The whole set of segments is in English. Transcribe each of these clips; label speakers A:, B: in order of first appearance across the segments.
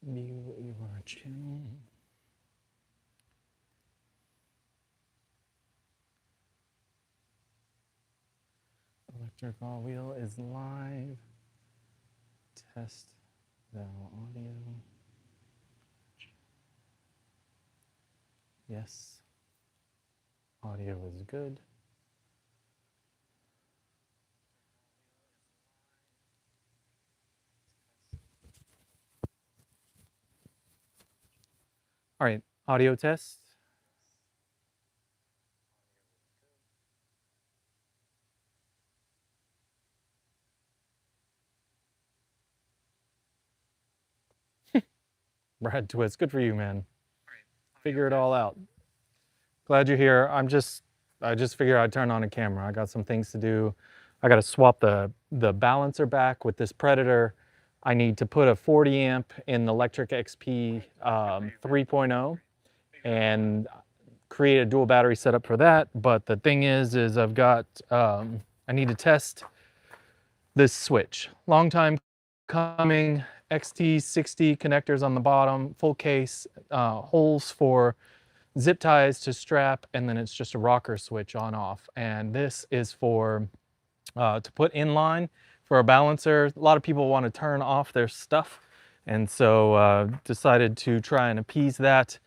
A: View your channel. ElectricAllWheel is live. Test the audio. Yes, audio is good. All right, audio test. Brad Twist, good for you, man. Figure it all out. Glad you're here. I just figured I'd turn on a camera. I got some things to do. I got to swap the balancer back with this Predator. I need to put a 40 amp in the Electric XP 3.0 and create a dual battery setup for that. But the thing is I've got, I need to test this switch. Long time coming, XT60 connectors on the bottom, full case, holes for zip ties to strap, and then it's just a rocker switch on off. And this is for to put in line for a balancer. A lot of people want to turn off their stuff, and so decided to try and appease that.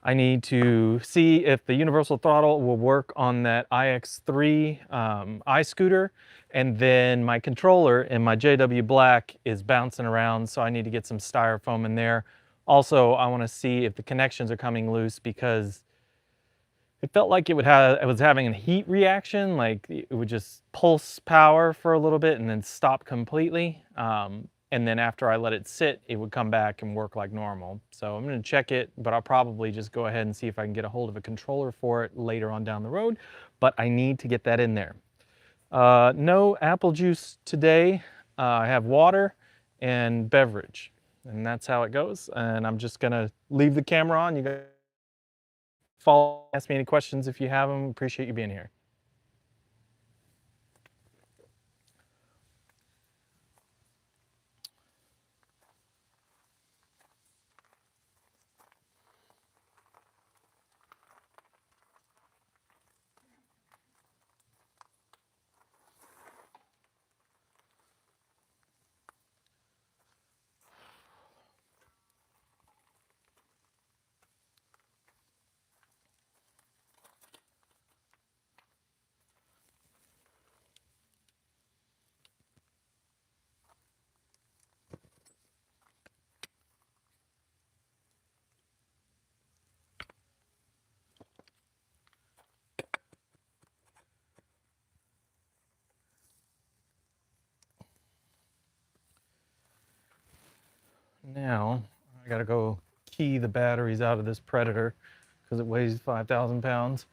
A: I need to see if the universal throttle will work on that iX3 iScooter, and then my controller in my JW Black is bouncing around, so I need to get some styrofoam in there. Also, I want to see if the connections are coming loose because it felt like it was having a heat reaction, like it would just pulse power for a little bit and then stop completely. And then after I let it sit, it would come back and work like normal. So I'm gonna check it, but I'll probably just go ahead and see if I can get a hold of a controller for it later on down the road, but I need to get that in there. No apple juice today. I have water and beverage, and that's how it goes. And I'm just gonna leave the camera on. You guys follow, ask me any questions if you have them. Appreciate you being here. Now, I gotta go key the batteries out of this Predator because it weighs 5,000 pounds.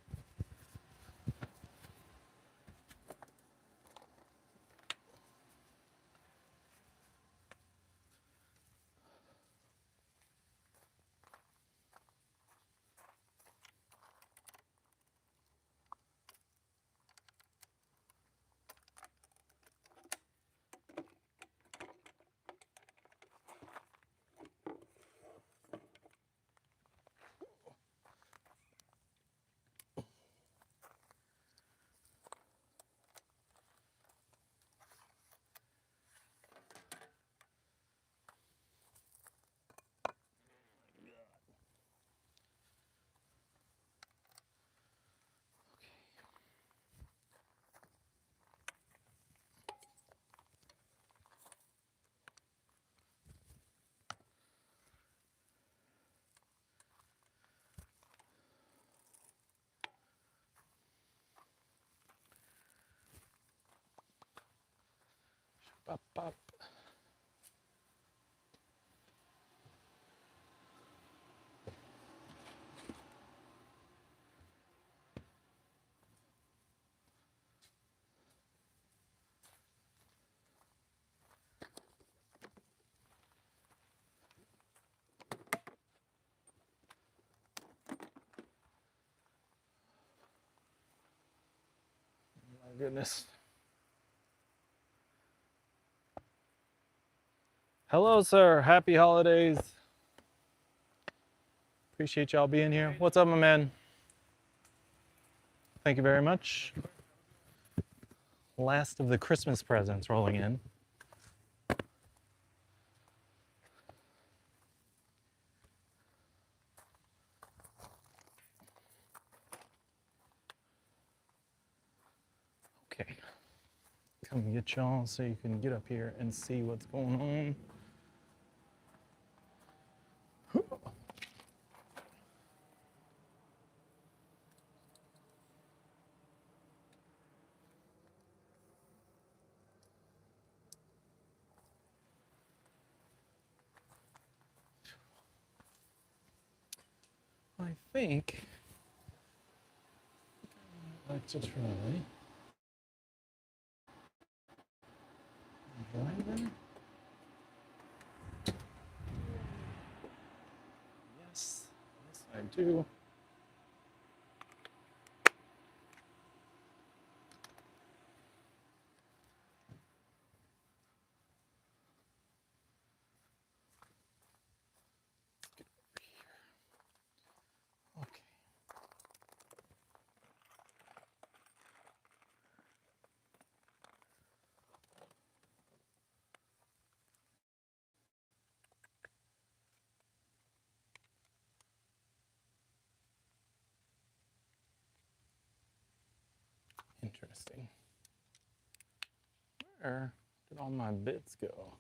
A: Up, up. My goodness. Hello, sir. Happy holidays. Appreciate y'all being here. What's up, my man? Thank you very much. Last of the Christmas presents rolling in. Okay. Come get y'all so you can get up here and see what's going on. I think I'd like to try driver. Yes, yes I do. Okay. Interesting. Where did all my bits go?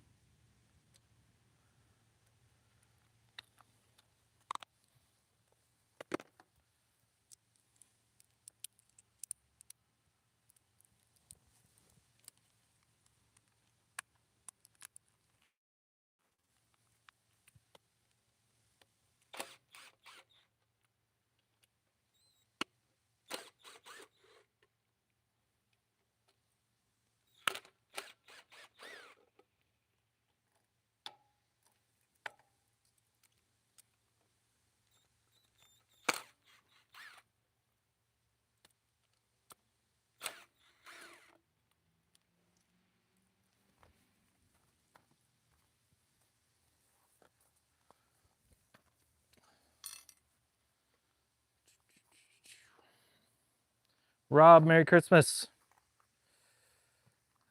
A: Rob, Merry Christmas.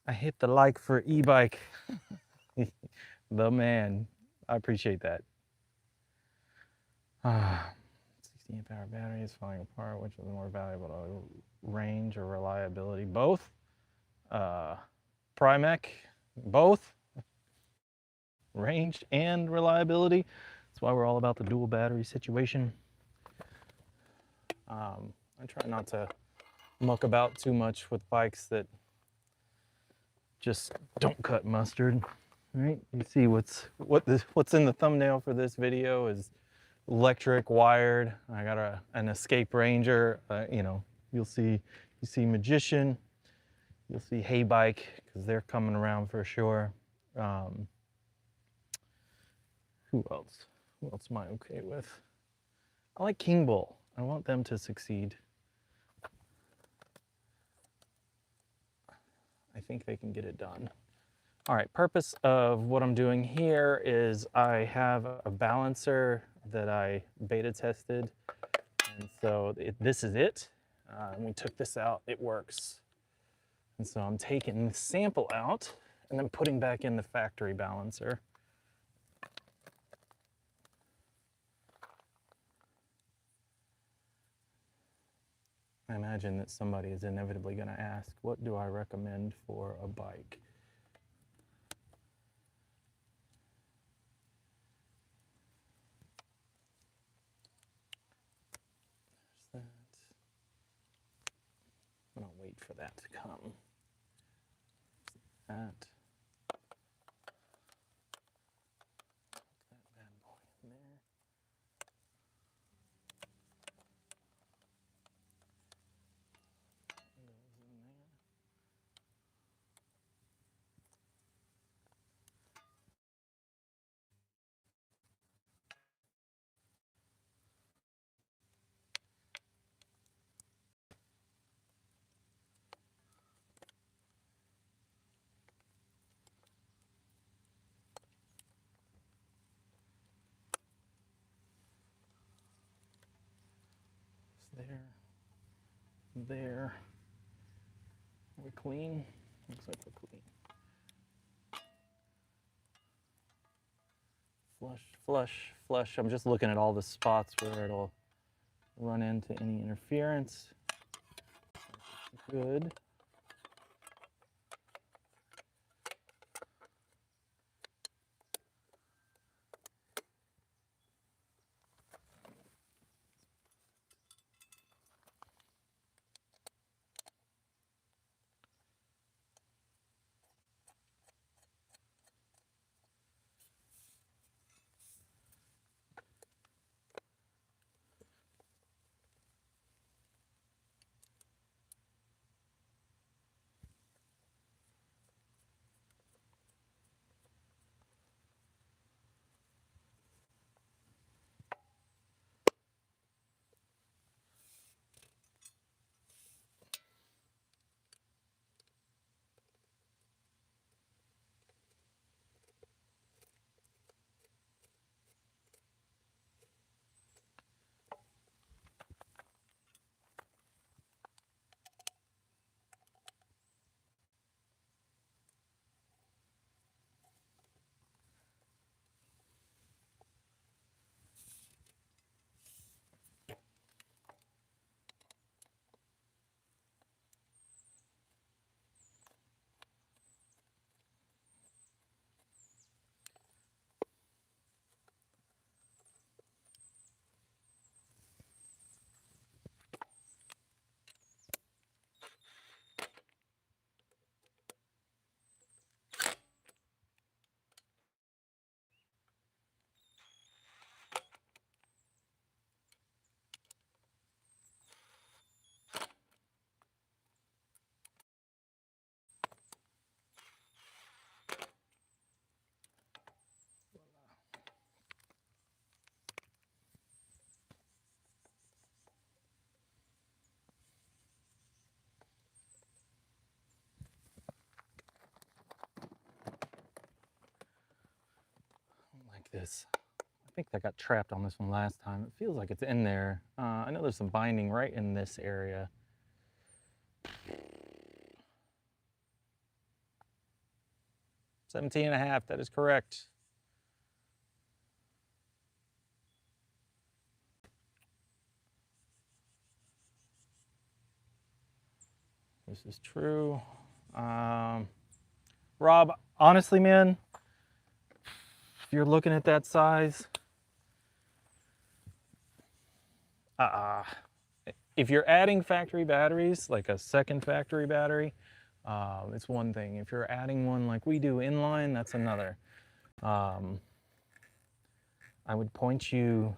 A: I hit the like for e-bike. The man. I appreciate that. 60 amp hour battery is falling apart. Which is more valuable, range or reliability? Both. Primec, both. Range and reliability. That's why we're all about the dual battery situation. I try not to muck about too much with bikes that just don't cut mustard, right? You see what's in the thumbnail for this video is electric, wired. I got an Escape Ranger. You know, you see Magician, you'll see Hay Bike because they're coming around for sure. Who else? Who else am I okay with? I like King Bull. I want them to succeed. I think they can get it done. All right, purpose of what I'm doing here is I have a balancer that I beta tested. And so this is it. We took this out, it works. And so I'm taking the sample out and then putting back in the factory balancer. I imagine that somebody is inevitably going to ask, what do I recommend for a bike? There's that. I'm going to wait for that to come. That. That bad boy in there. there. Are we clean? Looks like we're clean. Flush, flush, flush. I'm just looking at all the spots where it'll run into any interference. Good. Like this. I think that got trapped on this one last time. It feels like it's in there. I know there's some binding right in this area. 17.5, that is correct. This is true. Rob, honestly, man, if you're looking at that size, if you're adding factory batteries, like a second factory battery, it's one thing. If you're adding one like we do inline, that's another. I would point you,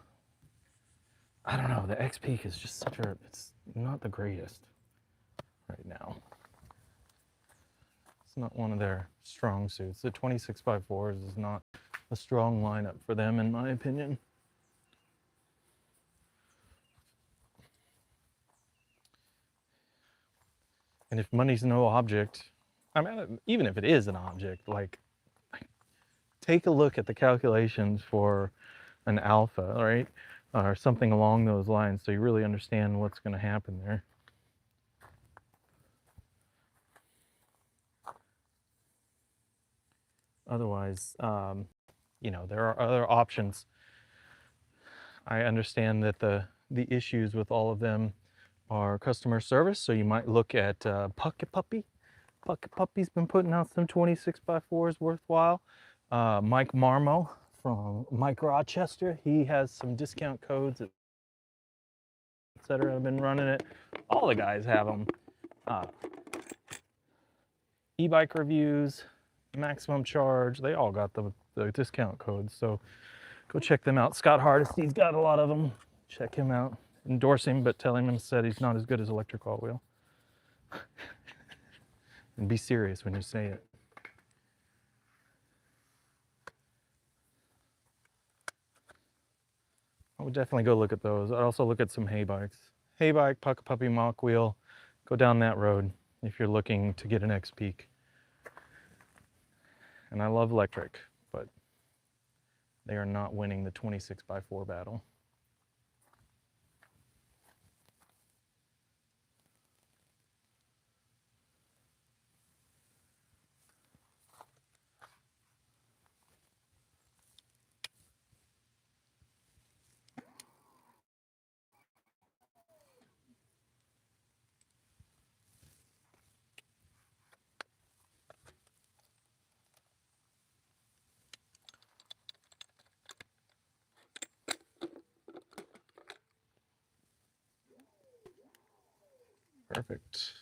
A: I don't know, the XP is just such a, it's not the greatest right now. It's not one of their strong suits. The 26x4s is not a strong lineup for them, in my opinion. And if money's no object, I mean, even if it is an object, like, take a look at the calculations for an alpha, right? Or something along those lines, so you really understand what's going to happen there. Otherwise, you know, there are other options. I understand that the issues with all of them are customer service, so you might look at Pocket Puppy. Pocket Puppy's been putting out some 26x4s worthwhile. Mike Marmo from Mike Rochester, he has some discount codes, etc. I've been running it. All the guys have them. E-bike reviews, maximum charge, they all got the discount codes, so go check them out. Scott Hardisty's got a lot of them. Check him out. Endorse him, but tell him instead he's not as good as ElectricAllWheel. And be serious when you say it. I would definitely go look at those. I'd also look at some hay bikes. Hay bike, Pocket Puppy, Mach Wheel. Go down that road if you're looking to get an X-Peak. And I love electric, but they are not winning the 26x4 battle. Perfect.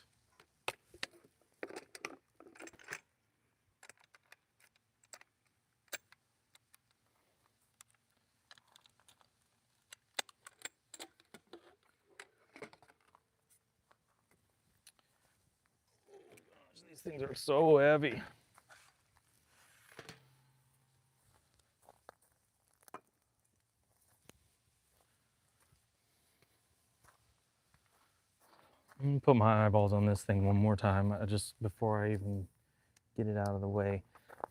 A: These things are so heavy. I'm gonna put my eyeballs on this thing one more time, just before I even get it out of the way.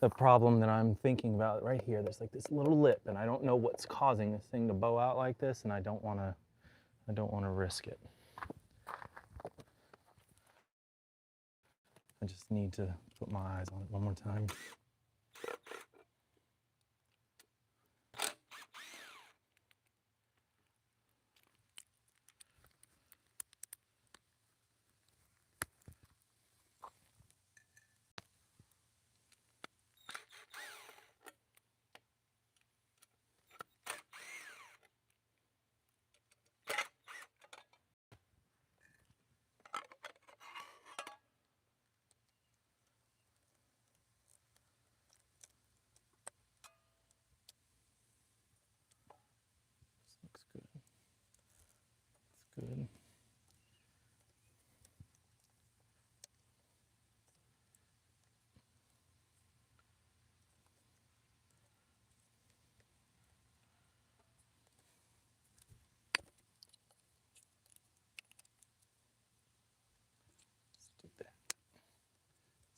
A: The problem that I'm thinking about right here, there's like this little lip, and I don't know what's causing this thing to bow out like this, and I don't want to risk it. I just need to put my eyes on it one more time. Looks good. It's good. Let's do that.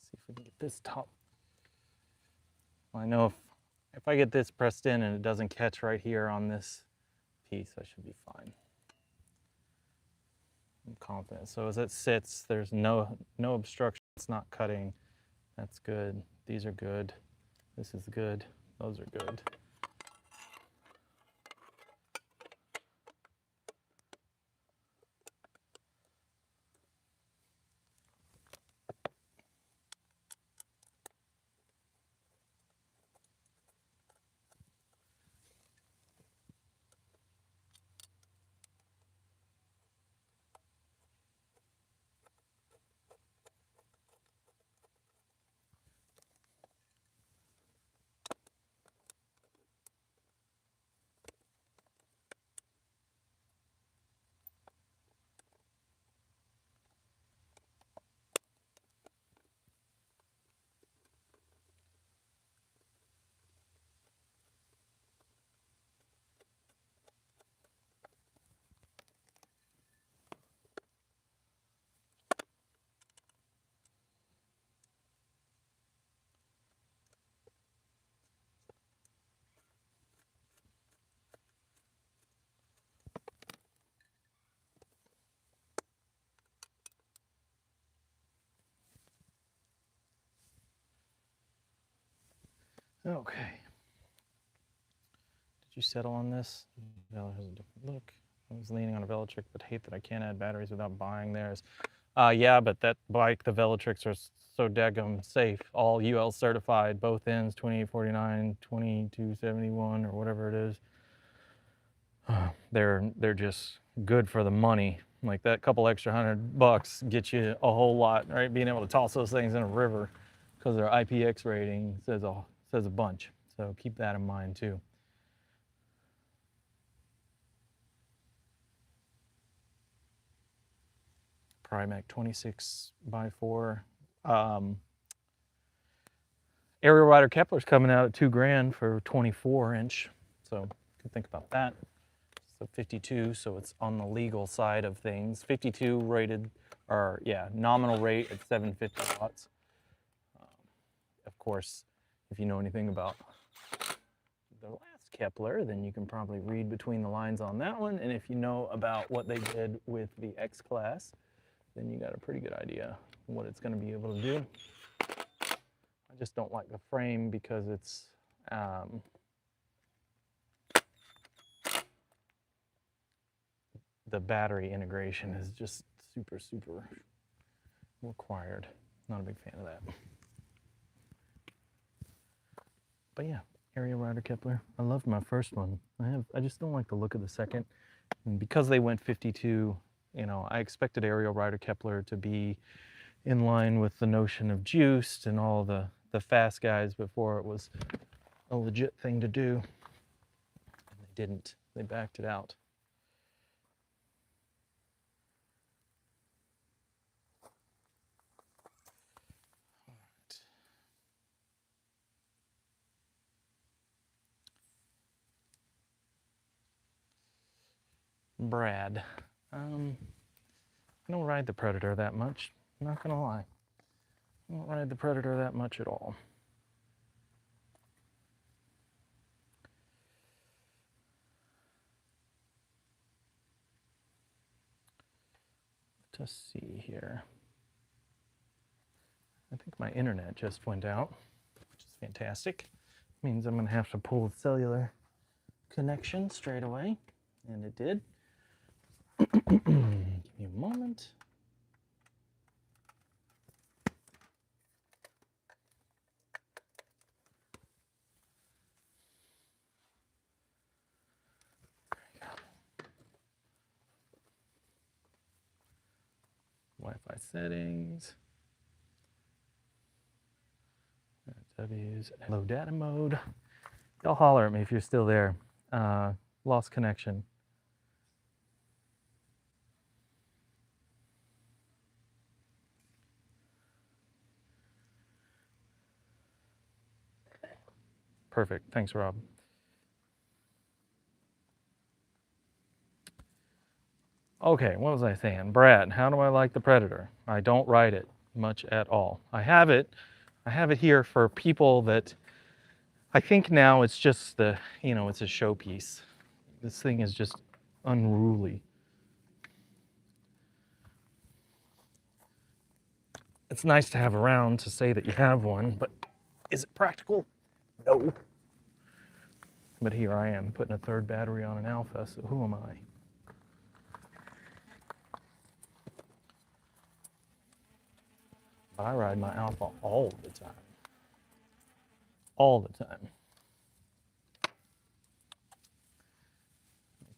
A: See if we can get this top. Well, I know if I get this pressed in and it doesn't catch right here on this piece, I should be fine. I'm confident. So as it sits, there's no obstruction. It's not cutting. That's good. These are good. This is good. Those are good. Okay. Did you settle on this? Velo has a different look. I was leaning on a Velotric, but hate that I can't add batteries without buying theirs. Yeah, but that bike, the Velotrics are so daggum safe. All UL certified, both ends, 2849, 2271, or whatever it is. They're just good for the money. Like that couple extra $100 gets you a whole lot, right? Being able to toss those things in a river because their IPX rating says a bunch. So keep that in mind too. Primac 26x4. Aerial Rider Kepler's coming out at $2,000 for 24-inch. So could think about that. So 52, so it's on the legal side of things. 52 rated, or yeah, nominal rate at 750 watts. Of course, if you know anything about the last Kepler, then you can probably read between the lines on that one. And if you know about what they did with the X class, then you got a pretty good idea what it's going to be able to do. I just don't like the frame because it's the battery integration is just super required. Not a big fan of that. But yeah, Aerial Rider Kepler. I loved my first one. I just don't like the look of the second. And because they went 52, you know, I expected aerial rider Kepler to be in line with the notion of juiced and all the fast guys before it was a legit thing to do. And they didn't. They backed it out. Brad. I don't ride the Predator that much. I'm not gonna lie. I don't ride the Predator that much at all. Let's see here. I think my internet just went out, which is fantastic. Means I'm gonna have to pull the cellular connection straight away, and it did. Give me a moment. Wi-Fi settings. W's, low data mode. Y'all holler at me if you're still there. Lost connection. Perfect. Thanks, Rob. Okay, what was I saying? Brad, how do I like the Predator? I don't ride it much at all. I have it here for people that I think now it's just the, you know, it's a showpiece. This thing is just unruly. It's nice to have around to say that you have one, but is it practical? No. But here I am putting a third battery on an Alpha, so who am I? I ride my Alpha all the time. All the time. I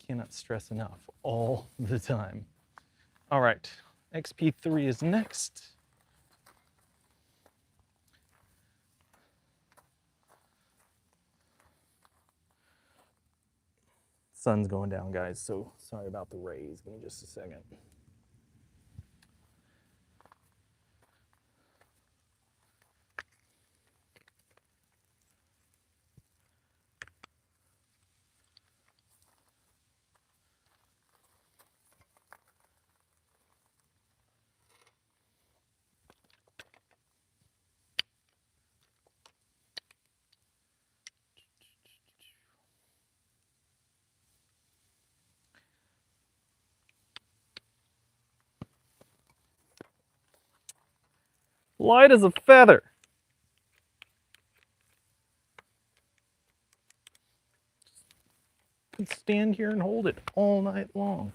A: cannot stress enough. All the time. All right, XP3 is next. Sun's going down, guys, so sorry about the rays. Give me just a second. Light as a feather. I can stand here and hold it all night long.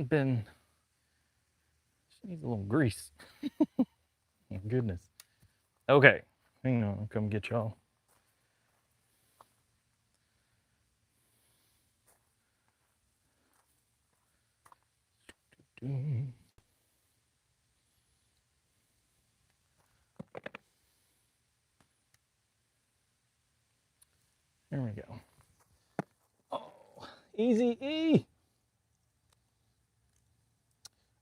A: She needs a little grease. Oh, goodness. Okay, hang on, I'll come get y'all. There we go. Oh, easy E.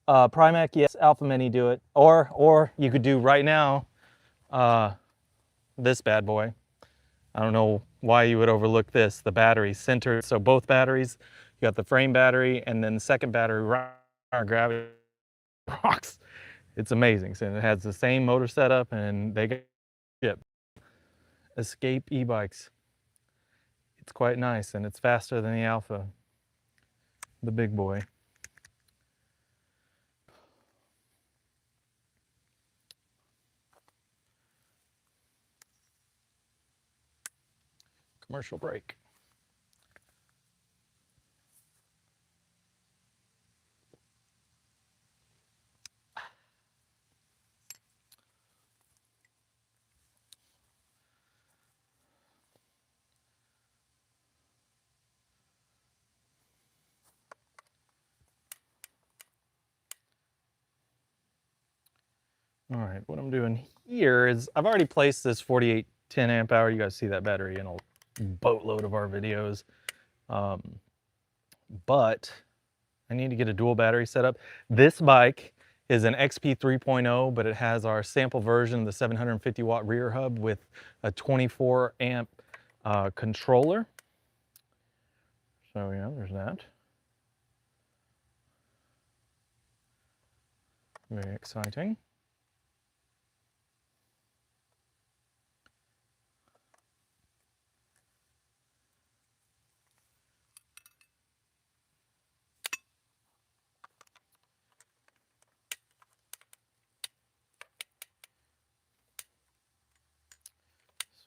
A: Primac, yes. Alpha Mini, do it. Or you could do right now this bad boy. I don't know why you would overlook this. The battery centered, so both batteries. You got the frame battery and then the second battery gravity rocks. It's amazing. So it has the same motor setup and they get shipped. Escape e-bikes. It's quite nice and it's faster than the Alpha, the big boy. Commercial break. All right, what I'm doing here is I've already placed this 48 10 amp hour. You guys see that battery in a boatload of our videos. But I need to get a dual battery set up. This bike is an XP 3.0, but it has our sample version, the 750 watt rear hub with a 24 amp controller. So yeah, there's that. Very exciting.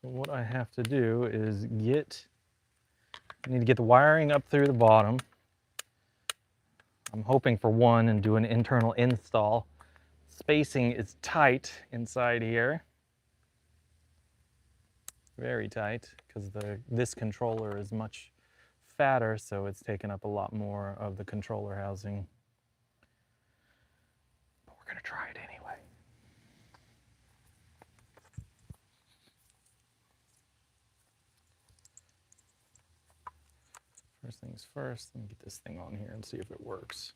A: So what I have to do is I need to get the wiring up through the bottom. I'm hoping for one and do an internal install. Spacing is tight inside here. Very tight, because this controller is much fatter, so it's taken up a lot more of the controller housing. But we're gonna try it anyway. First things first, let me get this thing on here and see if it works.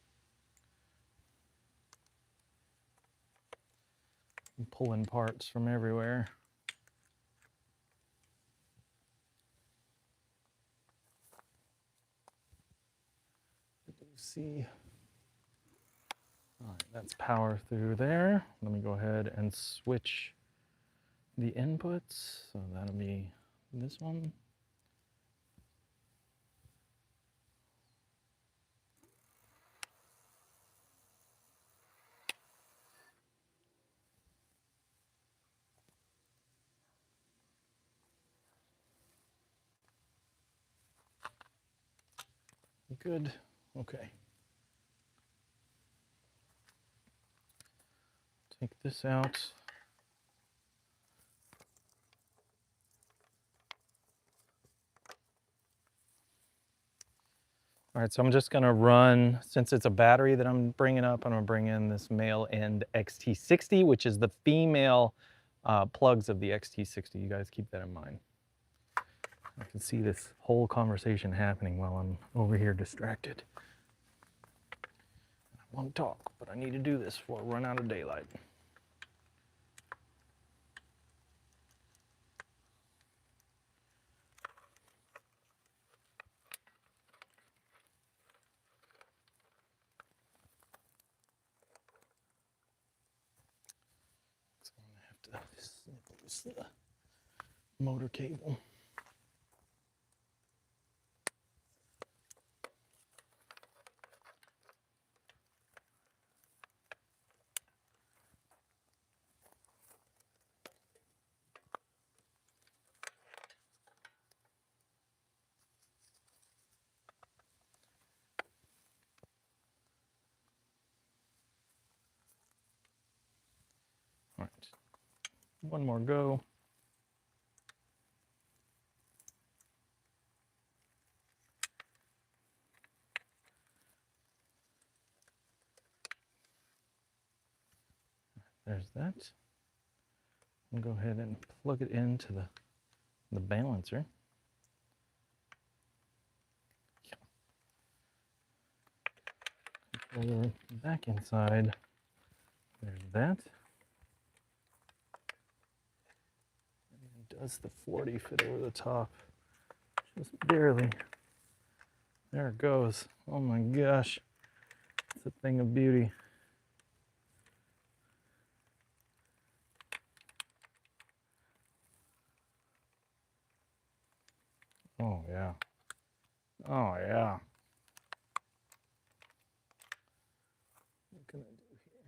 A: I'm pulling parts from everywhere. See. All right, that's power through there. Let me go ahead and switch the inputs. So that'll be this one. Good. Okay. Take this out. All right, so I'm just gonna run, since it's a battery that I'm bringing up, I'm gonna bring in this male end XT60, which is the female plugs of the XT60. You guys keep that in mind. I can see this whole conversation happening while I'm over here distracted. I want to talk, but I need to do this before I run out of daylight. So I'm gonna have to snip loose the motor cable. All right, one more go. There's that. I'll go ahead and plug it into the balancer. Controller back inside. There's that. And does the 40 fit over the top? Just barely. There it goes. Oh my gosh. It's a thing of beauty. Oh yeah. Oh yeah. What can I do here?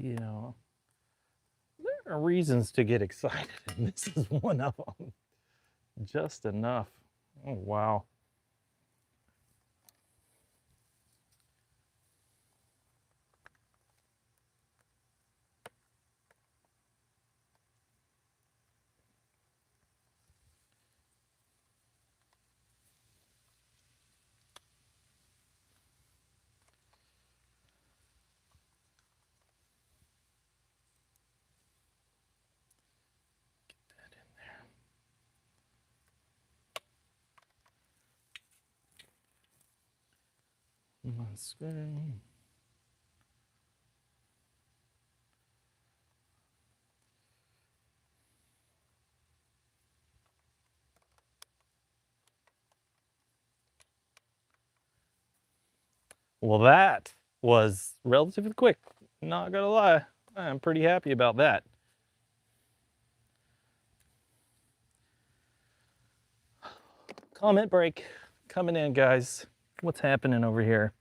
A: you know, there are reasons to get excited, and this is one of them. Just enough. Oh, wow. My screen. Well, that was relatively quick. Not gonna lie, I'm pretty happy about that. Comment break coming in, guys. What's happening over here?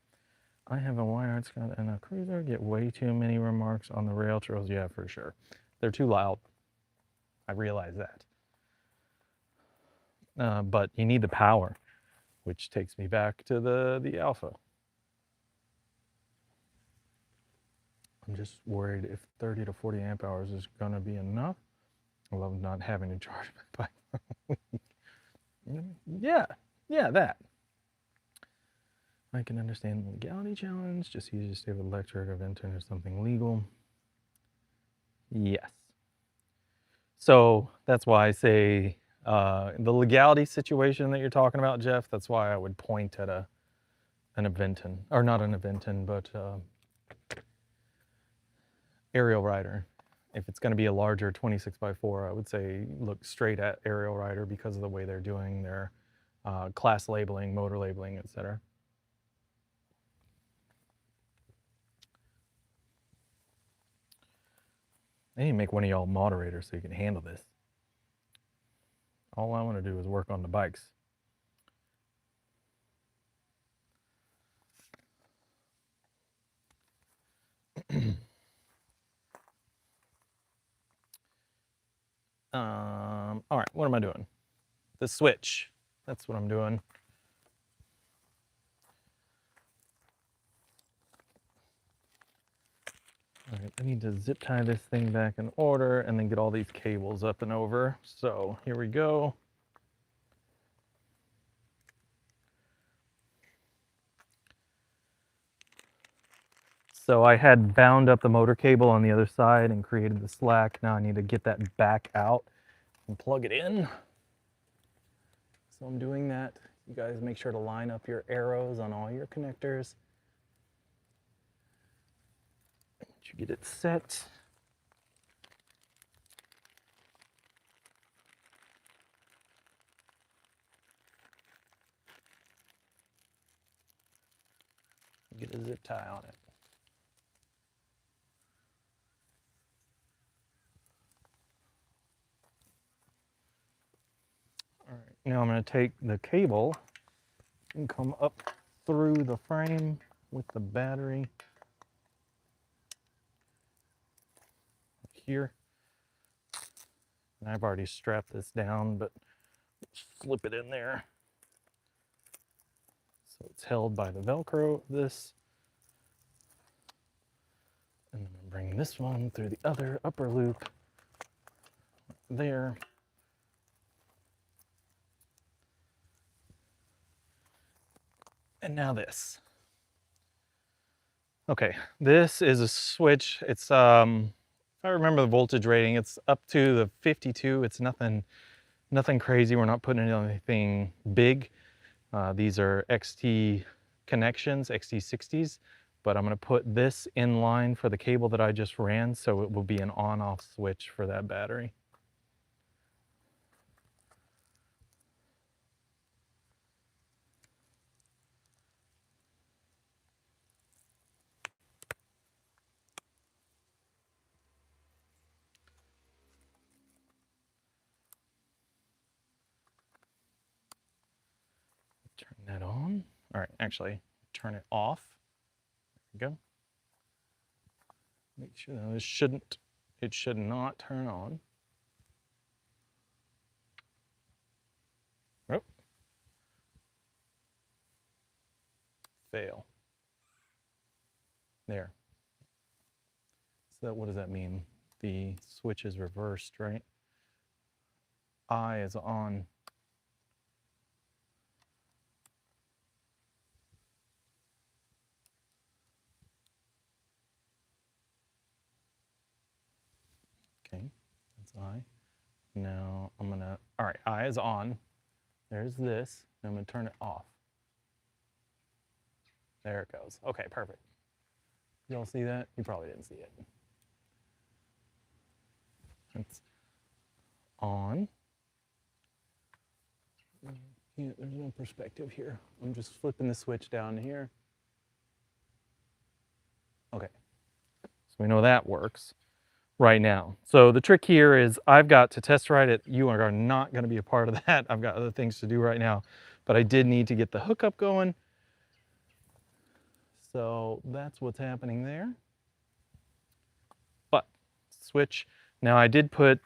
A: I have a wired Scott and a cruiser. Get way too many remarks on the rail trails. Yeah, for sure. They're too loud. I realize that. But you need the power, which takes me back to the Alpha. I'm just worried if 30 to 40 amp hours is going to be enough. I love not having to charge my bike. Yeah, that. I can understand the legality challenge. Just easy to stay with electric or Venton or something legal. Yes. So that's why I say the legality situation that you're talking about, Jeff, that's why I would point at an Aventon, or not an Aventon, but aerial rider. If it's going to be a larger 26x4, I would say look straight at aerial rider because of the way they're doing their class labeling, motor labeling, etc. I need to make one of y'all moderators so you can handle this. All I want to do is work on the bikes. All right, what am I doing? The switch. That's what I'm doing. All right, I need to zip tie this thing back in order and then get all these cables up and over. So here we go. So I had bound up the motor cable on the other side and created the slack. Now I need to get that back out and plug it in. So I'm doing that. You guys make sure to line up your arrows on all your connectors. Once you get it set. Get a zip tie on it. All right, now I'm going to take the cable and come up through the frame with the battery here. And I've already strapped this down, but slip it in there. So it's held by the Velcro of this. And then I'm bring this one through the other upper loop there. And now this. Okay, this is a switch. It's if I remember the voltage rating, it's up to the 52. It's nothing crazy. We're not putting in anything big. These are XT connections, XT60s, but I'm going to put this in line for the cable that I just ran, so it will be an on-off switch for that battery. Turn that on. All right, actually, turn it off. There we go. Make sure that it should not turn on. Oh. Fail. There. So what does that mean? The switch is reversed, right? I is on. Okay, that's I. Now I'm gonna, all right, I is on. There's this, and I'm gonna turn it off. There it goes. Okay, perfect. Y'all see that? You probably didn't see it. It's on. Yeah, there's no perspective here. I'm just flipping the switch down here. Okay, so we know that works right now. So the trick here is I've got to test ride it. You are not going to be a part of that. I've got other things to do right now, but I did need to get the hookup going. So that's what's happening there. But switch. Now I did put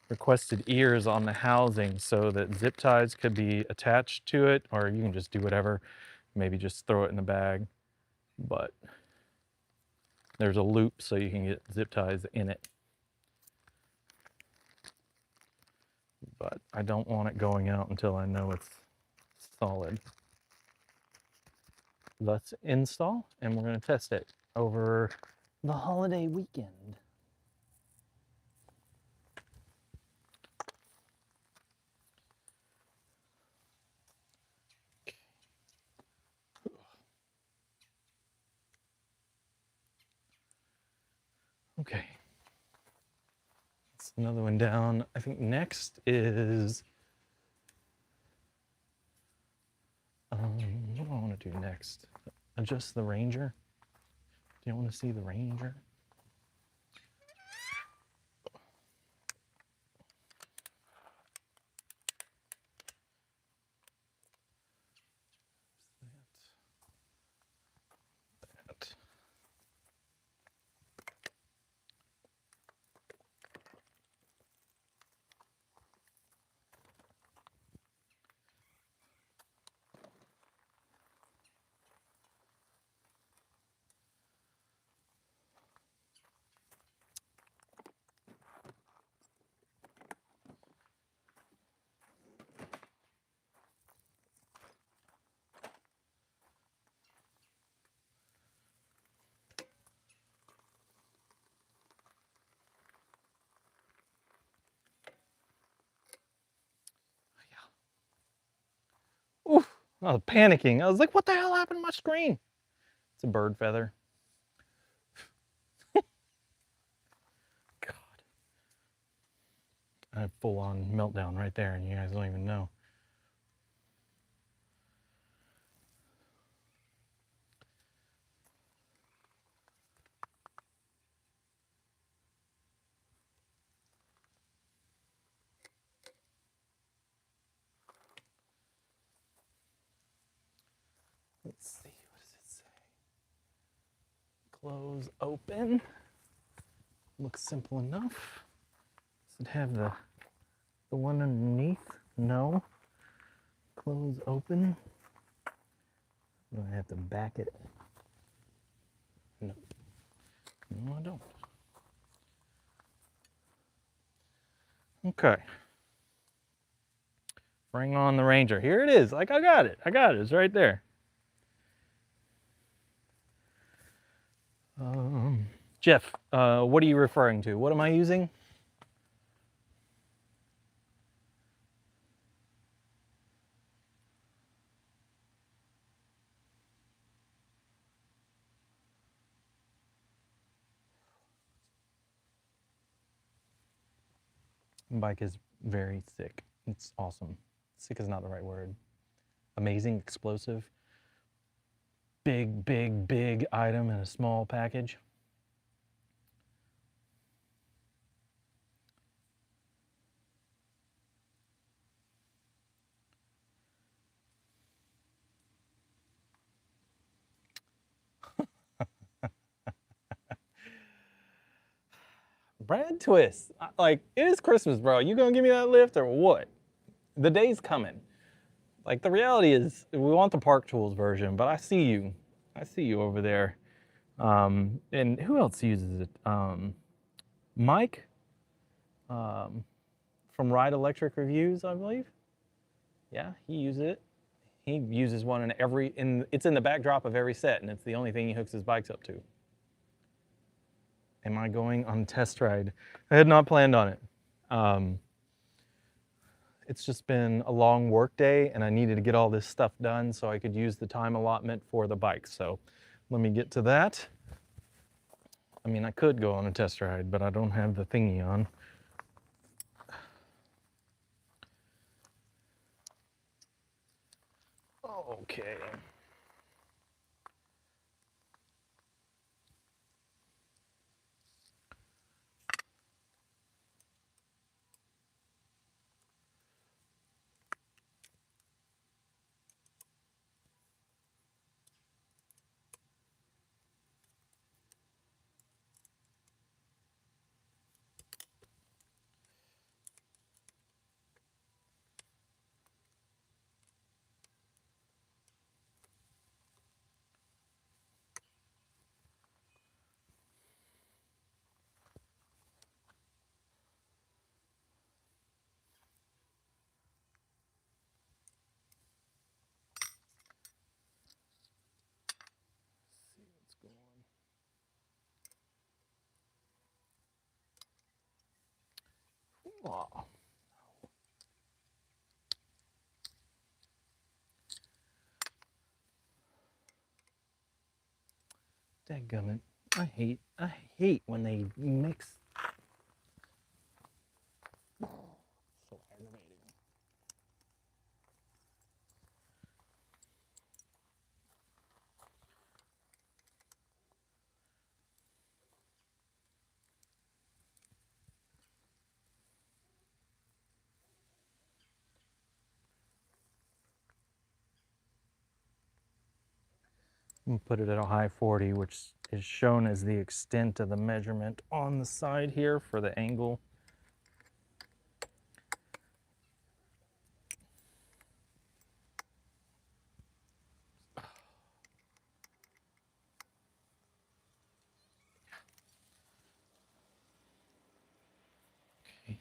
A: requested ears on the housing so that zip ties could be attached to it, or you can just do whatever, maybe just throw it in the bag, but there's a loop so you can get zip ties in it. But I don't want it going out until I know it's solid. Let's install, and we're going to test it over the holiday weekend. Okay. That's another one down. I think next is, what do I want to do next? Adjust the Ranger. Do you want to see the Ranger? That. Oof, I was panicking. I was like, what the hell happened to my screen? It's a bird feather. God. I had full on meltdown right there, and you guys don't even know. Let's see, what does it say? Close, open. Looks simple enough. Does it have the one underneath? No. Close, open. Do I have to back it? No. No, I don't. Okay. Bring on the Ranger. Here it is. Like, I got it. It's right there. Jeff, what are you referring to? What am I using? Bike is very thick. It's awesome. Sick is not the right word. Amazing, explosive. Big, big, big item in a small package. Brad Twist, like, it is Christmas, bro. You gonna give me that lift or what? The day's coming. Like, the reality is, we want the Park Tools version, but I see you. I see you over there. And who else uses it? Mike from Ride Electric Reviews, I believe. Yeah, he uses it. He uses one it's in the backdrop of every set, and it's the only thing he hooks his bikes up to. Am I going on a test ride? I had not planned on it. It's just been a long work day, and I needed to get all this stuff done so I could use the time allotment for the bike. So let me get to that. I mean, I could go on a test ride, but I don't have the thingy on. Okay. Oh. Dadgummit. I hate when they mix. So aggravating. I'm gonna put it at a high 40, which is shown as the extent of the measurement on the side here for the angle. Okay.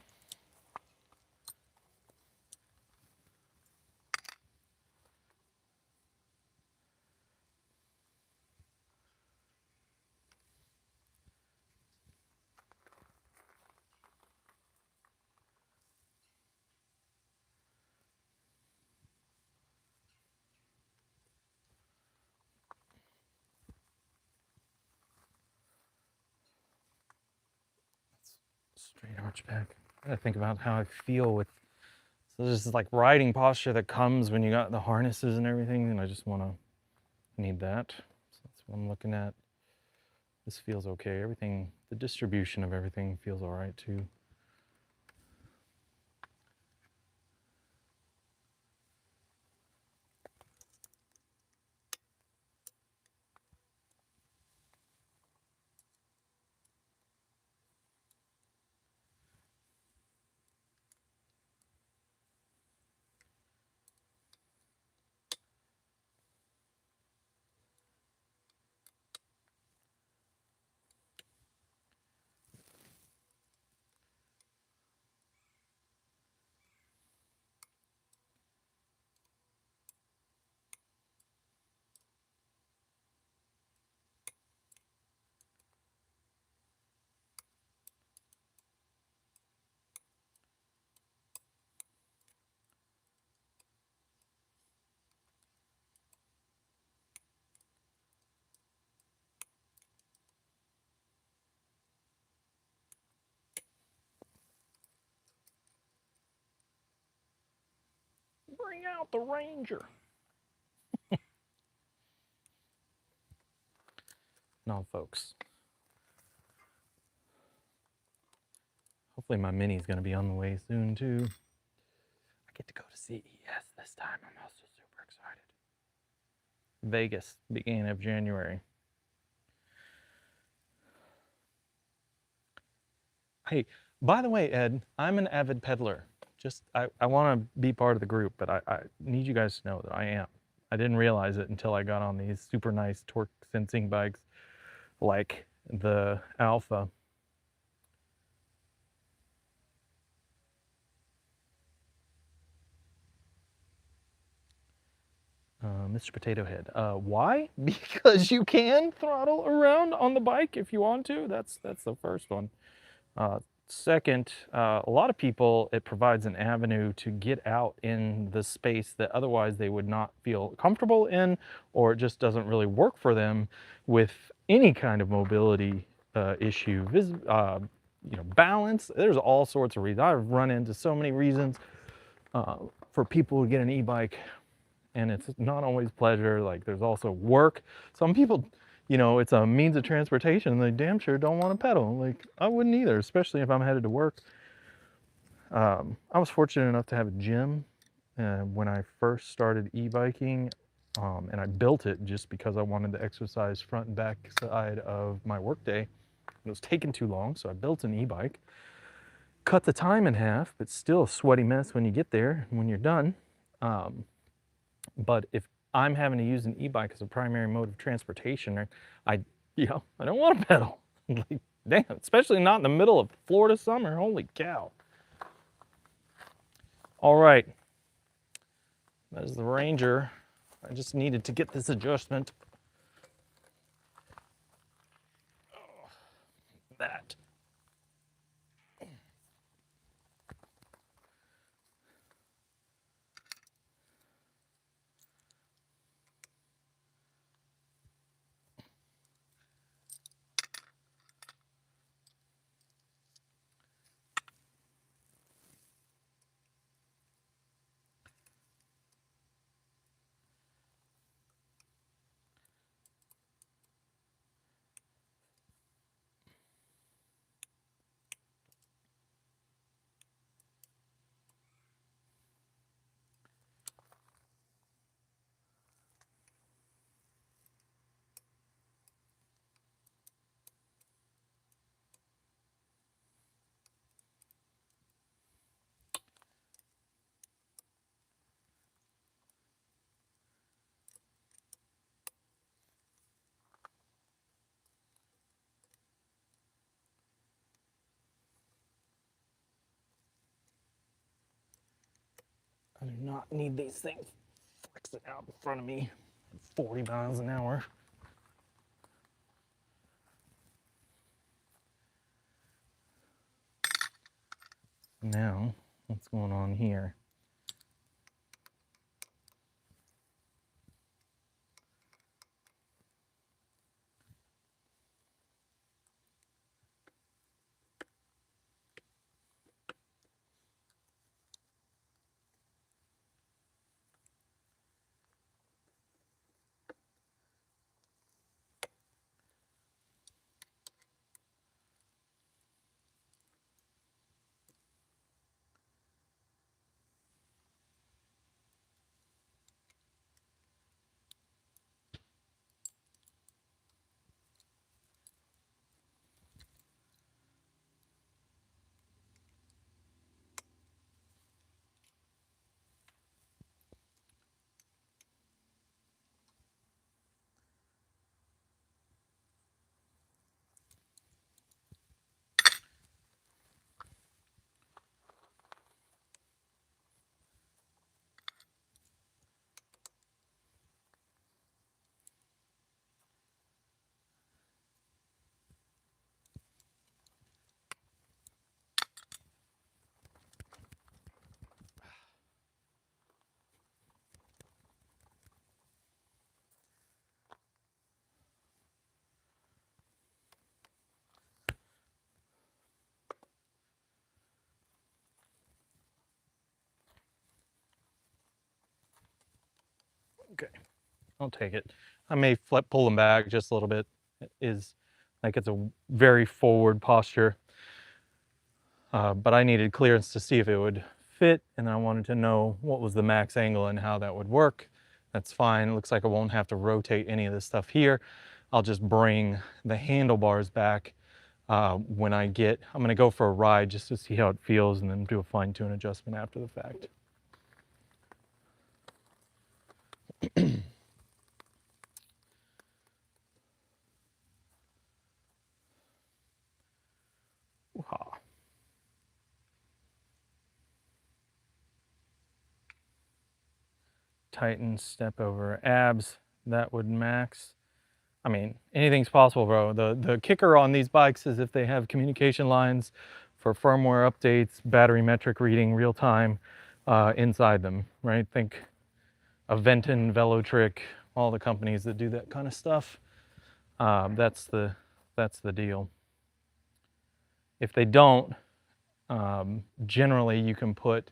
A: Straight arch back. I gotta think about how I feel with, so there's this like riding posture that comes when you got the harnesses and everything, and I just need that. So that's what I'm looking at. This feels okay. Everything, the distribution of everything feels all right too. Bring out the Ranger. No, folks. Hopefully my Mini's gonna be on the way soon too. I get to go to CES this time. I'm also super excited. Vegas, beginning of January. Hey, by the way, Ed, I'm an avid peddler. Just I want to be part of the group, but I need you guys to know that I am. I didn't realize it until I got on these super nice torque sensing bikes like the Alpha. Mr. Potato Head. Why? Because you can throttle around on the bike if you want to. That's the first one. Second, a lot of people, it provides an avenue to get out in the space that otherwise they would not feel comfortable in, or it just doesn't really work for them with any kind of mobility issue. Balance. There's all sorts of reasons. I've run into so many reasons for people to get an e-bike, and it's not always pleasure. Like, there's also work. Some people, it's a means of transportation and they damn sure don't want to pedal. Like, I wouldn't either, especially if I'm headed to work. I was fortunate enough to have a gym when I first started e-biking, and I built it just because I wanted to exercise front and back side of my workday. It was taking too long, so I built an e-bike. Cut the time in half, but still a sweaty mess when you get there and when you're done. But if I'm having to use an e-bike as a primary mode of transportation, I don't want to pedal. Like, damn, especially not in the middle of Florida summer. Holy cow. All right, that is the Ranger. I just needed to get this adjustment. That. I do not need these things flexing out in front of me at 40 miles an hour. Now, what's going on here? Okay, I'll take it. I may pull them back just a little bit. It is like it's a very forward posture, but I needed clearance to see if it would fit, and I wanted to know what was the max angle and how that would work. That's fine. It looks like I won't have to rotate any of this stuff here. I'll just bring the handlebars back when I'm gonna go for a ride just to see how it feels and then do a fine tune adjustment after the fact. Tighten, step over abs, that would max. I mean, anything's possible, bro. The kicker on these bikes is if they have communication lines for firmware updates, battery metric reading, real time inside them, right? Think Aventon, Velotric, all the companies that do that kind of stuff. That's the deal. If they don't, generally you can put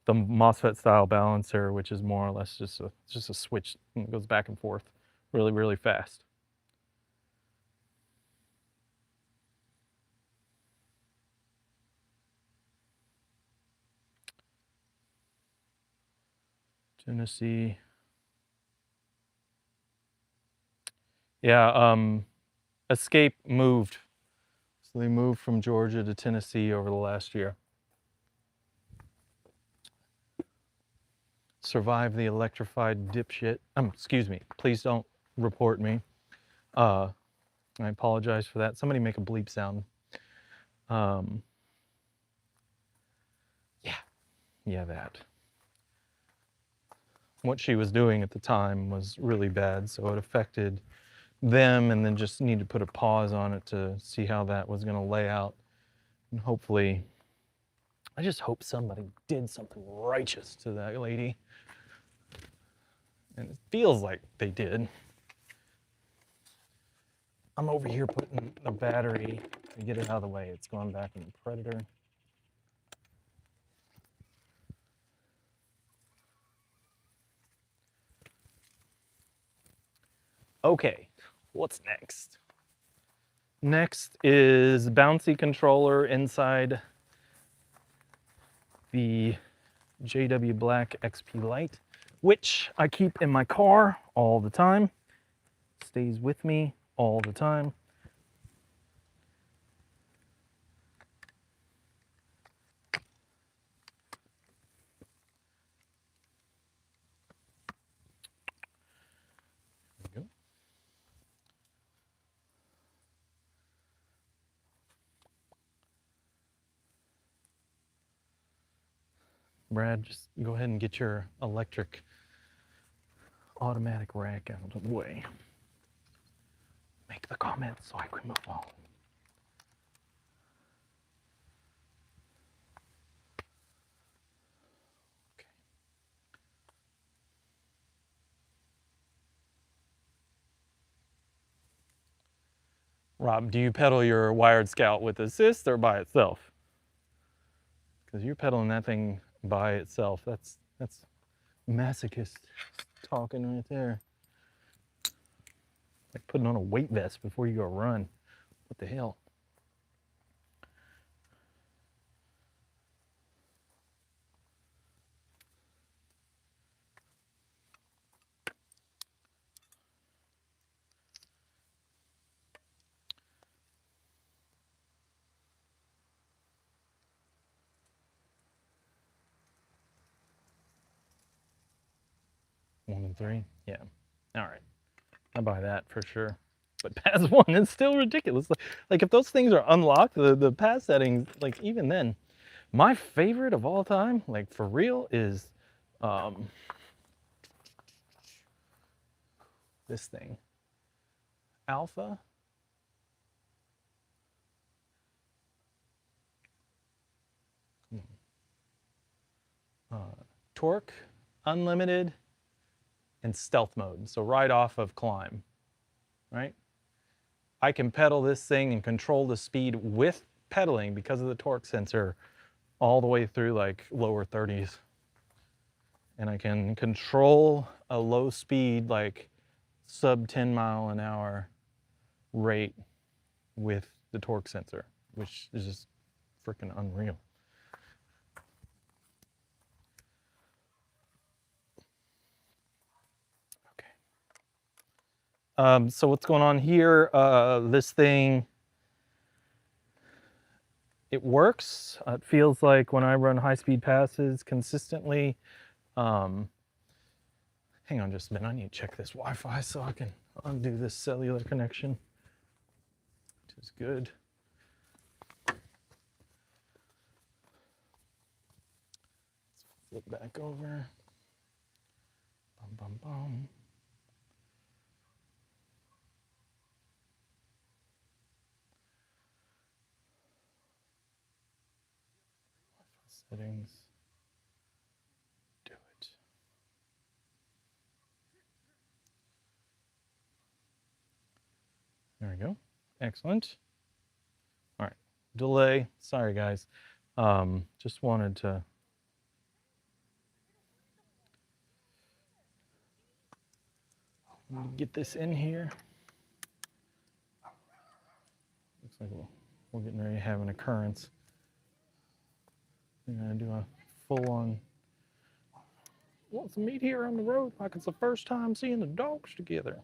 A: the MOSFET style balancer, which is more or less just a switch and it goes back and forth really, really fast. Tennessee. Yeah, Escape moved. So they moved from Georgia to Tennessee over the last year. Survive the electrified dipshit. Excuse me, please don't report me. I apologize for that. Somebody make a bleep sound. Yeah, that. What she was doing at the time was really bad, so it affected them, and then just need to put a pause on it to see how that was going to lay out. And hopefully, I just hope somebody did something righteous to that lady. And it feels like they did. I'm over here putting the battery to get it out of the way. It's going back in the Predator. Okay, what's next? Next is bouncy controller inside the JW Black XP Lite, which I keep in my car all the time. Stays with me all the time. There we go. Brad, just go ahead and get your electric automatic rack out of the way. Make the comments so I can move on. Okay. Rob, do you pedal your wired Scout with assist or by itself? Because you're pedaling that thing by itself. That's masochist talking right there. Like putting on a weight vest before you go run. What the hell? One and three? Yeah. All right. I buy that for sure. But pass one is still ridiculous. Like if those things are unlocked, the pass settings, like even then, my favorite of all time, like for real, is this thing. Alpha. Torque, unlimited, and stealth mode. So right off of climb, right? I can pedal this thing and control the speed with pedaling because of the torque sensor all the way through like lower 30s. And I can control a low speed, like sub 10 mile an hour rate with the torque sensor, which is just freaking unreal. Okay. So what's going on here? This thing it works. It feels like when I run high-speed passes consistently. Hang on just a minute. I need to check this Wi-Fi so I can undo this cellular connection, which is good. Let's flip back over. Bum, bum, bum. Settings. Do it. There we go. Excellent. All right. Delay. Sorry, guys. Just wanted to get this in here. Looks like we're getting ready to have an occurrence. We're gonna do a full-on. Want some meat here on the road like it's the first time seeing the dogs together.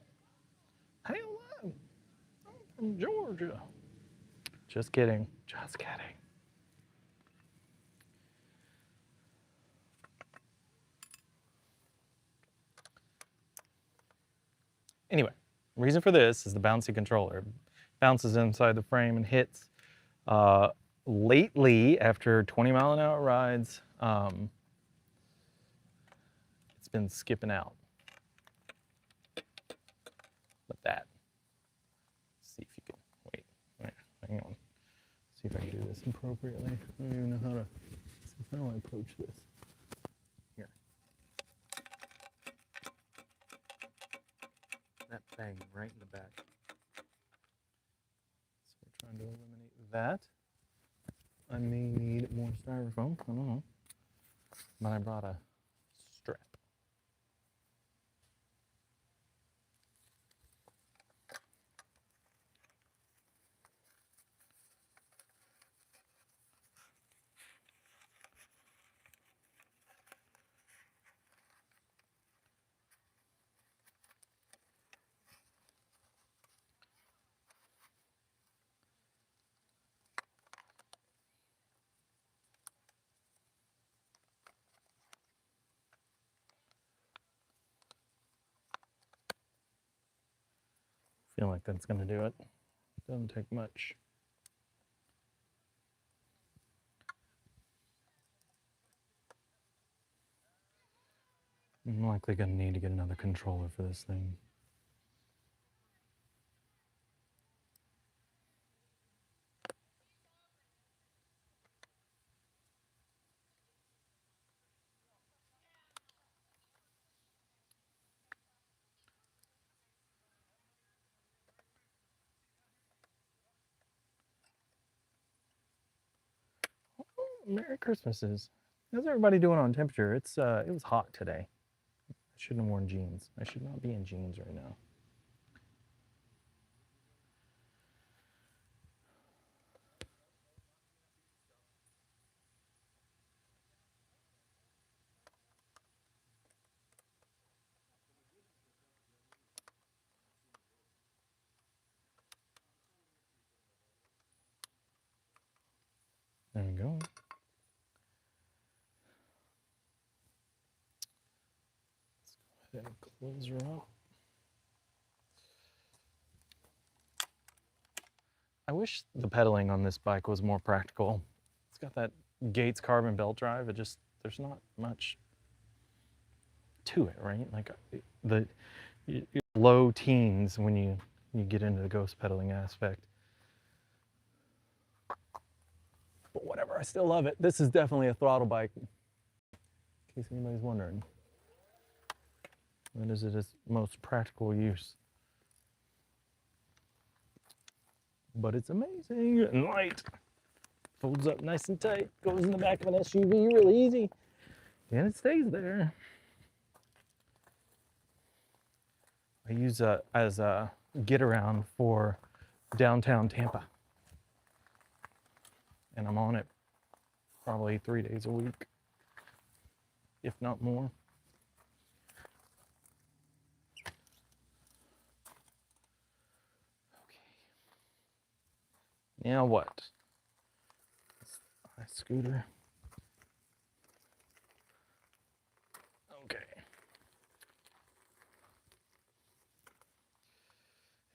A: Hell no. I'm from Georgia. Just kidding. Just kidding. Anyway, reason for this is the bouncy controller. It bounces inside the frame and hits. Lately, after 20-mile-an-hour rides, it's been skipping out. But that. See if you can, wait, hang on. See if I can do this appropriately. I don't even know how to, how do I approach this? Here. That bang right in the back. So we're trying to eliminate that. I may need more styrofoam, I don't know. But I brought a strap. Feel like that's gonna do it. Doesn't take much. I'm likely gonna need to get another controller for this thing. Merry Christmases. How's everybody doing on temperature? It was hot today. I shouldn't have worn jeans. I should not be in jeans right now. There we go. Let's go ahead and close her up. I wish the pedaling on this bike was more practical. It's got that Gates carbon belt drive. There's not much to it, right? Like the low teens when you get into the ghost pedaling aspect. But whatever, I still love it. This is definitely a throttle bike, in case anybody's wondering. That is its most practical use. But it's amazing and light. Folds up nice and tight, goes in the back of an SUV really easy, and it stays there. I use it as a get around for downtown Tampa. And I'm on it probably 3 days a week, if not more. Okay. Now what? scooter. Okay.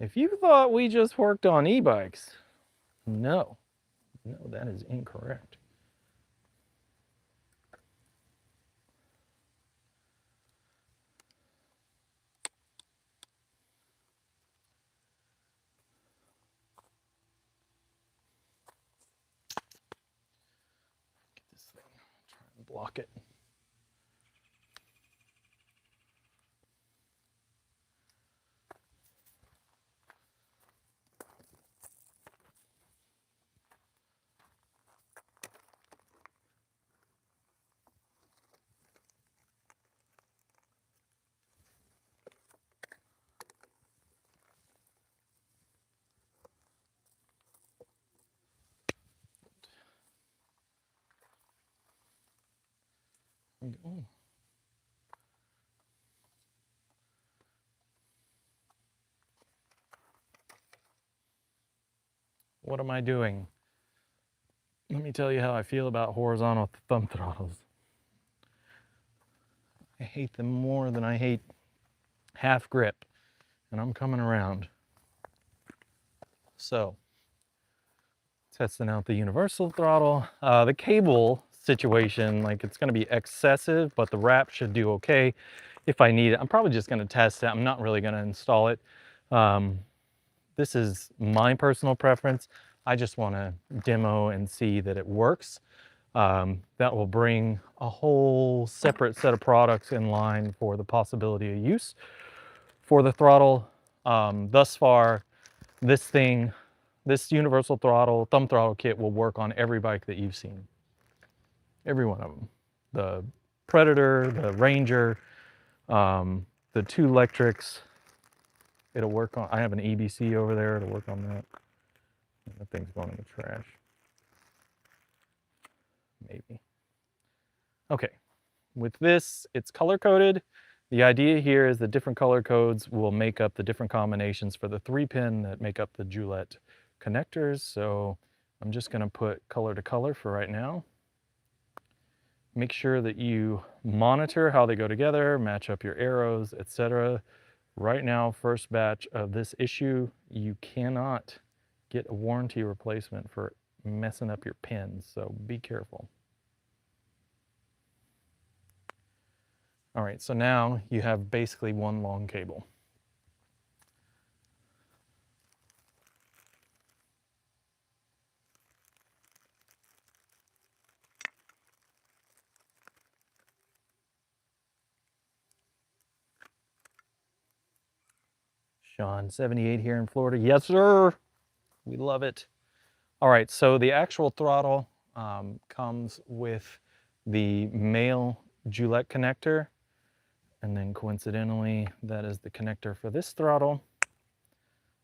A: If you thought we just worked on e-bikes, no, that is incorrect. Get this thing, try and block it. Oh. What am I doing? Let me tell you how I feel about horizontal thumb throttles. I hate them more than I hate half grip, and I'm coming around. So, testing out the universal throttle. The cable situation, like it's gonna be excessive, but the wrap should do okay. If I need it, I'm probably just gonna test it. I'm not really gonna install it. This is my personal preference. I just wanna demo and see that it works. That will bring a whole separate set of products in line for the possibility of use for the throttle. Thus far, this universal throttle, thumb throttle kit will work on every bike that you've seen. Every one of them. The Predator, the Ranger, the two electrics. It'll work on, I have an ABC over there, it'll work on that. That thing's going in the trash. Maybe. Okay, with this, it's color coded. The idea here is that different color codes will make up the different combinations for the 3-pin that make up the Gillette connectors. So I'm just gonna put color to color for right now. Make sure that you monitor how they go together, match up your arrows, etc. Right now, first batch of this issue, you cannot get a warranty replacement for messing up your pins, so be careful. All right, so now you have basically one long cable. Sean, 78 here in Florida. Yes, sir. We love it. All right, so the actual throttle comes with the male Gillette connector. And then coincidentally, that is the connector for this throttle.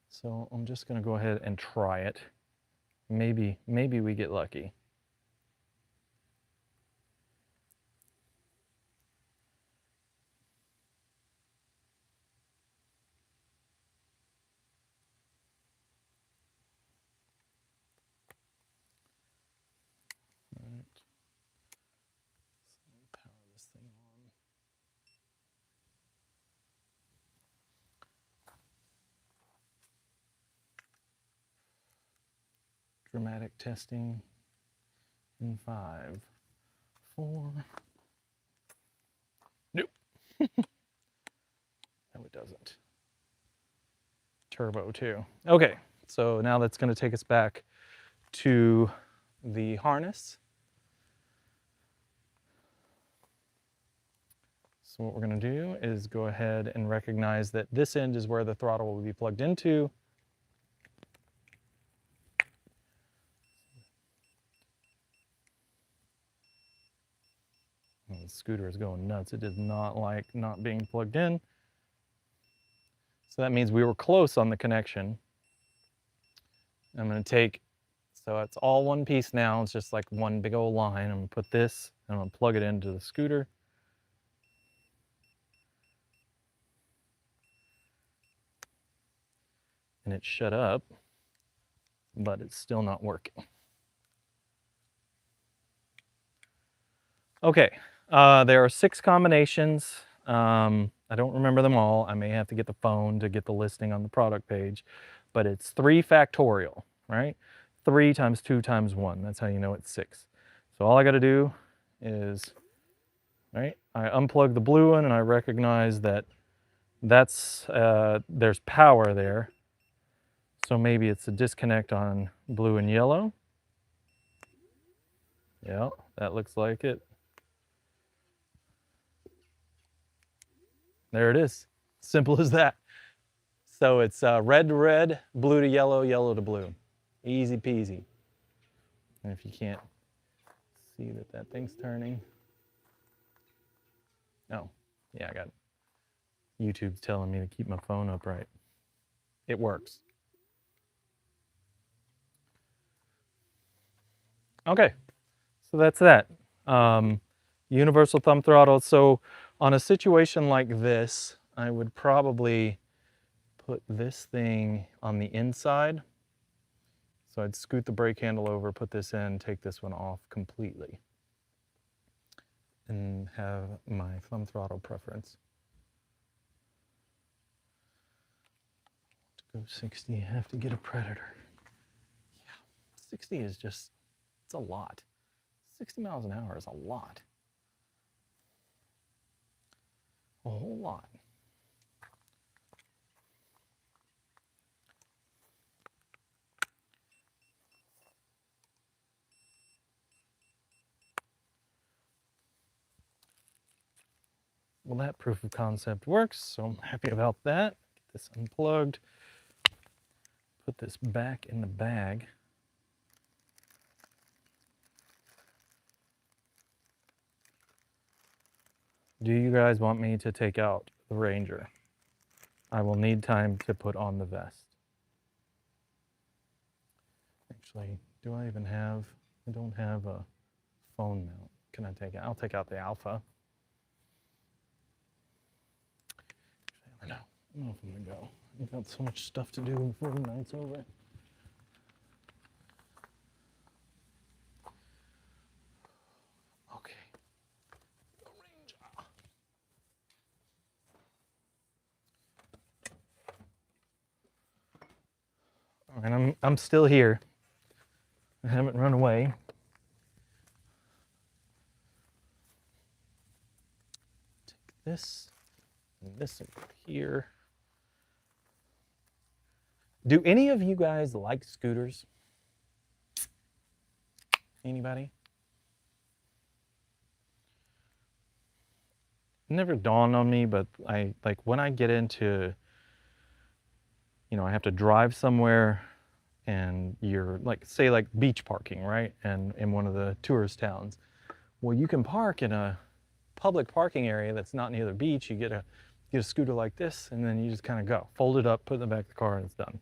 A: So I'm just gonna go ahead and try it. Maybe we get lucky. All right. So power this thing on. Dramatic testing in 5, 4. Nope. No, it doesn't. Turbo too. Okay, so now that's going to take us back to the harness. So what we're going to do is go ahead and recognize that this end is where the throttle will be plugged into. And the scooter is going nuts. It does not like not being plugged in. So that means we were close on the connection. I'm going to take, so it's all one piece now. It's just like one big old line. I'm going to put this, and I'm going to plug it into the scooter. And it shut up, but it's still not working. Okay, there are 6 combinations. I don't remember them all. I may have to get the phone to get the listing on the product page, but it's 3 factorial, right? 3 times 2 times 1. That's how you know it's 6. So all I got to do is, right, I unplug the blue one and I recognize that there's power there. So maybe it's a disconnect on blue and yellow. Yeah, that looks like it. There it is. Simple as that. So it's red to red, blue to yellow, yellow to blue. Easy peasy. And if you can't see that thing's turning. Oh, yeah, I got YouTube's telling me to keep my phone upright. It works. Okay, so that's that. Universal thumb throttle. So on a situation like this, I would probably put this thing on the inside. So I'd scoot the brake handle over, put this in, take this one off completely, and have my thumb throttle preference. To go 60, you have to get a Predator. Yeah, 60 is just, it's a lot. 60 miles an hour is a lot. A whole lot. Well, that proof of concept works, so I'm happy about that. Get this unplugged. Put this back in the bag. Do you guys want me to take out the Ranger? I will need time to put on the vest. Actually, do I even have, I don't have a phone mount. Can I take it? I'll take out the Alpha. I don't know. I don't know if I'm gonna go. I've got so much stuff to do before the night's over. Okay. The Ranger. All right, I'm still here. I haven't run away. Take this and this over here. Do any of you guys like scooters? Anybody? It never dawned on me, but I like when I get into, I have to drive somewhere and you're like, say like beach parking, right? And in one of the tourist towns. Well, you can park in a public parking area that's not near the beach. You get a scooter like this and then you just kind of go. Fold it up, put it in the back of the car and it's done.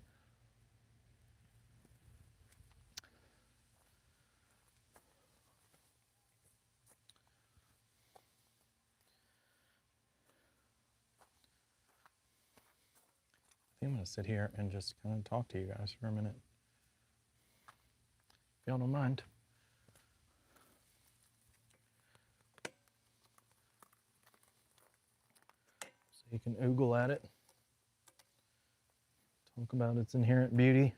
A: I'm gonna sit here and just kind of talk to you guys for a minute. If y'all don't mind. So you can oogle at it. Talk about its inherent beauty.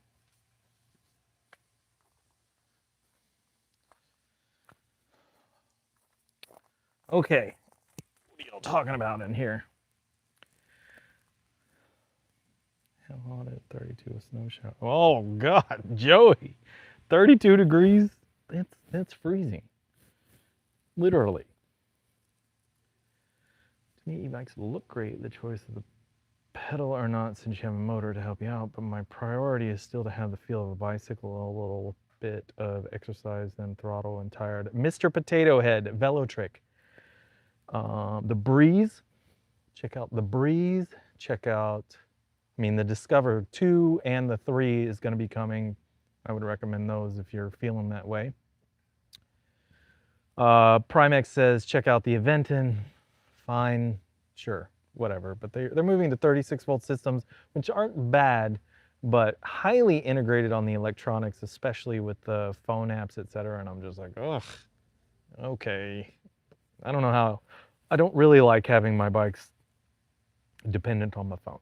A: Okay, what are y'all talking about in here? How hot at 32 a snow shower? Oh God, Joey, 32 degrees? That's freezing. Literally. To me, e-bikes look great. The choice of the pedal or not, since you have a motor to help you out, but my priority is still to have the feel of a bicycle, a little bit of exercise, then throttle and tired. Mr. Potato Head, Velotrick. The Breeze, check out the Breeze. Check out, the Discover 2 and the 3 is going to be coming. I would recommend those if you're feeling that way. Primex says check out the Aventon. Fine, sure, whatever. But they're moving to 36-volt systems, which aren't bad, but highly integrated on the electronics, especially with the phone apps, etc. And I'm just like, ugh, okay. I don't know how, I don't really like having my bikes dependent on my phone.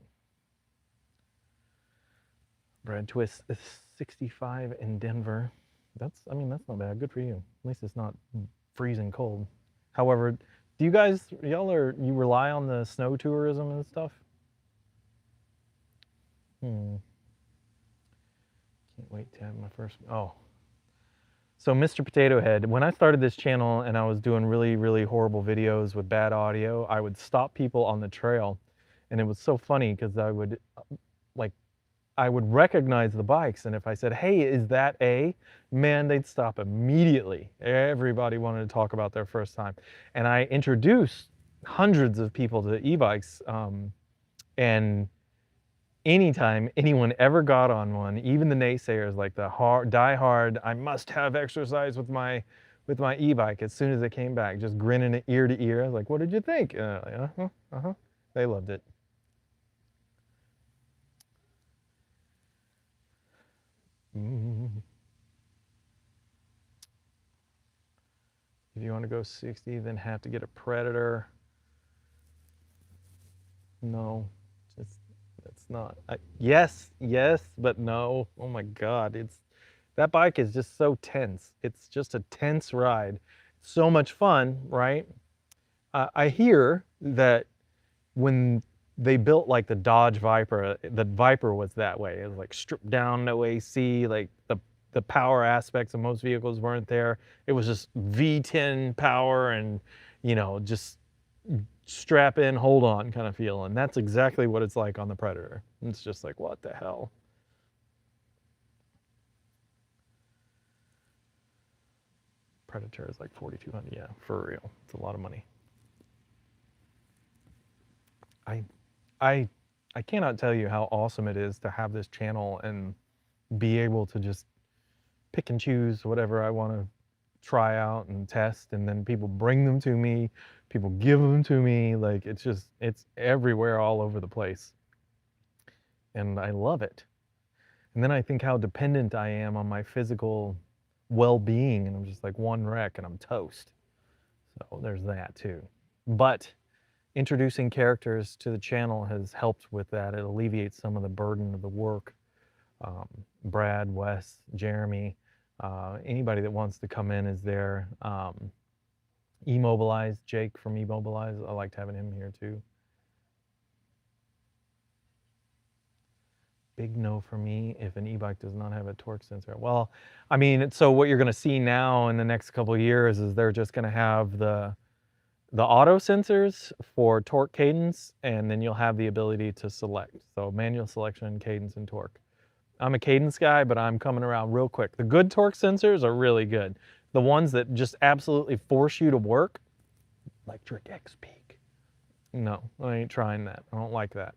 A: Brad Twist is 65 in Denver. I mean, that's not bad. Good for you. At least it's not freezing cold. However, do you guys, you rely on the snow tourism and stuff? Can't wait to have my first, oh. So Mr. Potato Head, when I started this channel and I was doing really, really horrible videos with bad audio, I would stop people on the trail. And it was so funny because like, I would recognize the bikes. And if I said, hey, is that a? Man, they'd stop immediately. Everybody wanted to talk about their first time. And I introduced hundreds of people to e-bikes. And anytime anyone ever got on one, even the naysayers, like the die-hard, I must have exercise with my e-bike, as soon as it came back, just grinning ear to ear. I was like, what did you think? They loved it. If you want to go 60, then have to get a Predator. No, that's not. Yes, but no. Oh my God, that bike is just so tense. It's just a tense ride. So much fun, right? I hear that when they built like the Dodge Viper, the Viper was that way. It was like stripped down, no AC, like the power aspects of most vehicles weren't there. It was just V10 power and, just strap in, hold on kind of feel. And that's exactly what it's like on the Predator. It's just like, what the hell? Predator is like 4,200. Yeah, for real. It's a lot of money. I cannot tell you how awesome it is to have this channel and be able to just pick and choose whatever I want to try out and test, and then people bring them to me, people give them to me. Like, it's everywhere, all over the place. And I love it. And then I think how dependent I am on my physical well-being, and I'm just like one wreck and I'm toast. So there's that too. But introducing characters to the channel has helped with that. It alleviates some of the burden of the work. Brad, Wes, Jeremy, anybody that wants to come in is there. Immobilize, Jake from Immobilize, I liked having him here too. Big no for me if an e-bike does not have a torque sensor. Well, I mean, so what you're going to see now in the next couple of years is they're just going to have the auto sensors for torque, cadence, and then you'll have the ability to select. So manual selection, cadence, and torque. I'm a cadence guy, but I'm coming around real quick. The good torque sensors are really good. The ones that just absolutely force you to work, Electric XP. No, I ain't trying that. I don't like that.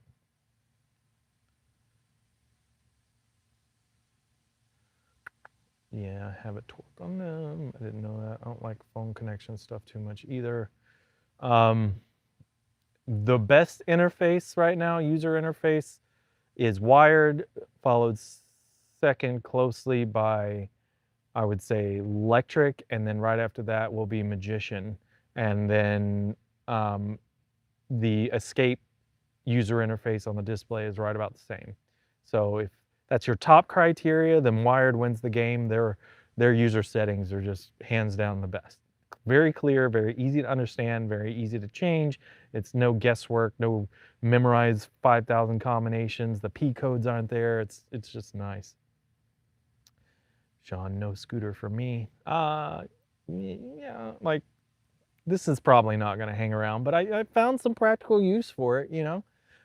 A: Yeah, have a torque on them. I didn't know that. I don't like phone connection stuff too much either. The best interface right now, user interface, is wired, followed second closely by, I would say, electric, and then right after that will be Magician. And then the escape user interface on the display is right about the same. So if that's your top criteria, then wired wins the game. Their user settings are just hands down the best. Very clear, very easy to understand, very easy to change. It's no guesswork, no memorize 5,000 combinations. The P codes aren't there. It's just nice. Sean, no scooter for me. Yeah, like, this is probably not going to hang around, but I found some practical use for it,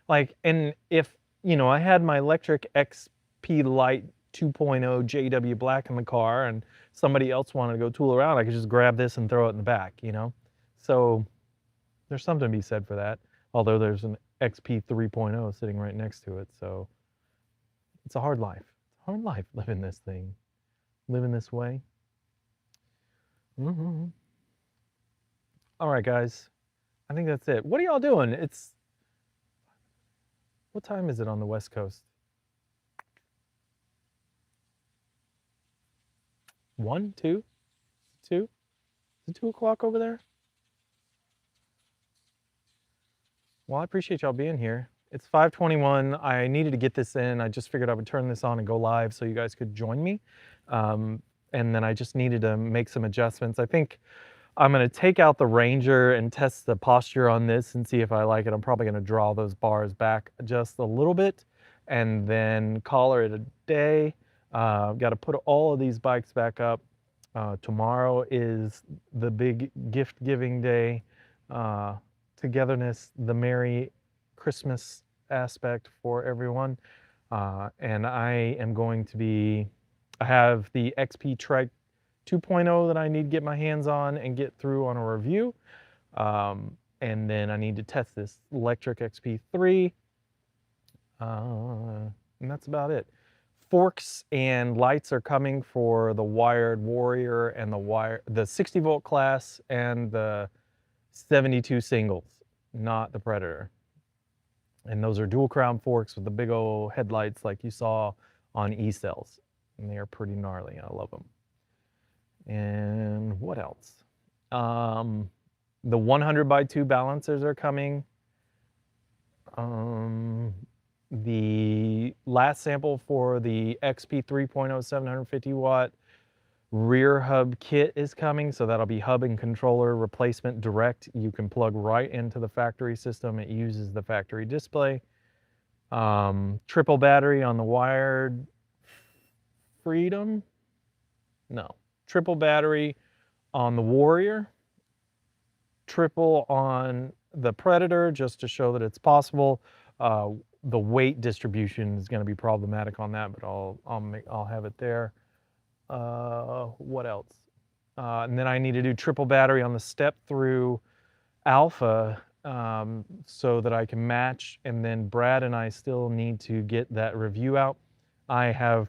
A: Like, and if, I had my electric XP Lite 2.0 JW Black in the car and somebody else wanted to go tool around, I could just grab this and throw it in the back, So there's something to be said for that. Although there's an XP 3.0 sitting right next to it. So it's a hard life. It's a hard life living this thing, living this way. All right, guys. I think that's it. What are y'all doing? What time is it on the West Coast? 1, 2, 2? Is it 2 o'clock over there? Well, I appreciate y'all being here. It's 5:21. I needed to get this in. I just figured I would turn this on and go live so you guys could join me. Um, and then I just needed to make some adjustments. I think I'm gonna take out the Ranger and test the posture on this and see if I like it. I'm probably gonna draw those bars back just a little bit and then call it a day. Got to put all of these bikes back up. Tomorrow is the big gift giving day. Togetherness, the Merry Christmas aspect for everyone. And I am going to be, I have the XP3 2.0 that I need to get my hands on and get through on a review. And then I need to test this electric XP3. And that's about it. Forks and lights are coming for the wired Warrior and the 60 volt class and the 72 singles, not the Predator. And those are dual crown forks with the big old headlights like you saw on E-cells. And they are pretty gnarly. I love them. And what else? The 100x2 balancers are coming. The last sample for the XP3.0 750 watt rear hub kit is coming, so that'll be hub and controller replacement direct. You can plug right into the factory system. It uses the factory display. Triple battery on the wired Freedom. No, triple battery on the Warrior. Triple on the Predator, just to show that it's possible. The weight distribution is going to be problematic on that, but I'll have it there. What else? And then I need to do triple battery on the step through Alpha so that I can match. And then Brad and I still need to get that review out. I have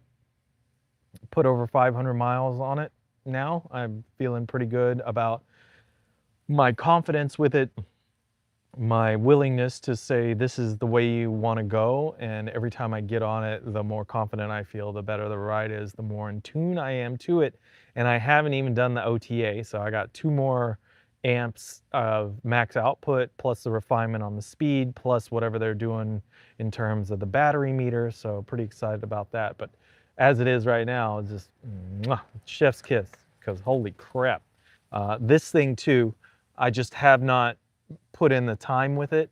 A: put over 500 miles on it now. I'm feeling pretty good about my confidence with it, my willingness to say this is the way you want to go. And every time I get on it, the more confident I feel, the better the ride is, the more in tune I am to it. And I haven't even done the OTA, so I got 2 more amps of max output, plus the refinement on the speed, plus whatever they're doing in terms of the battery meter. So pretty excited about that. But as it is right now, it's just chef's kiss, because holy crap. This thing too, I just have not put in the time with it.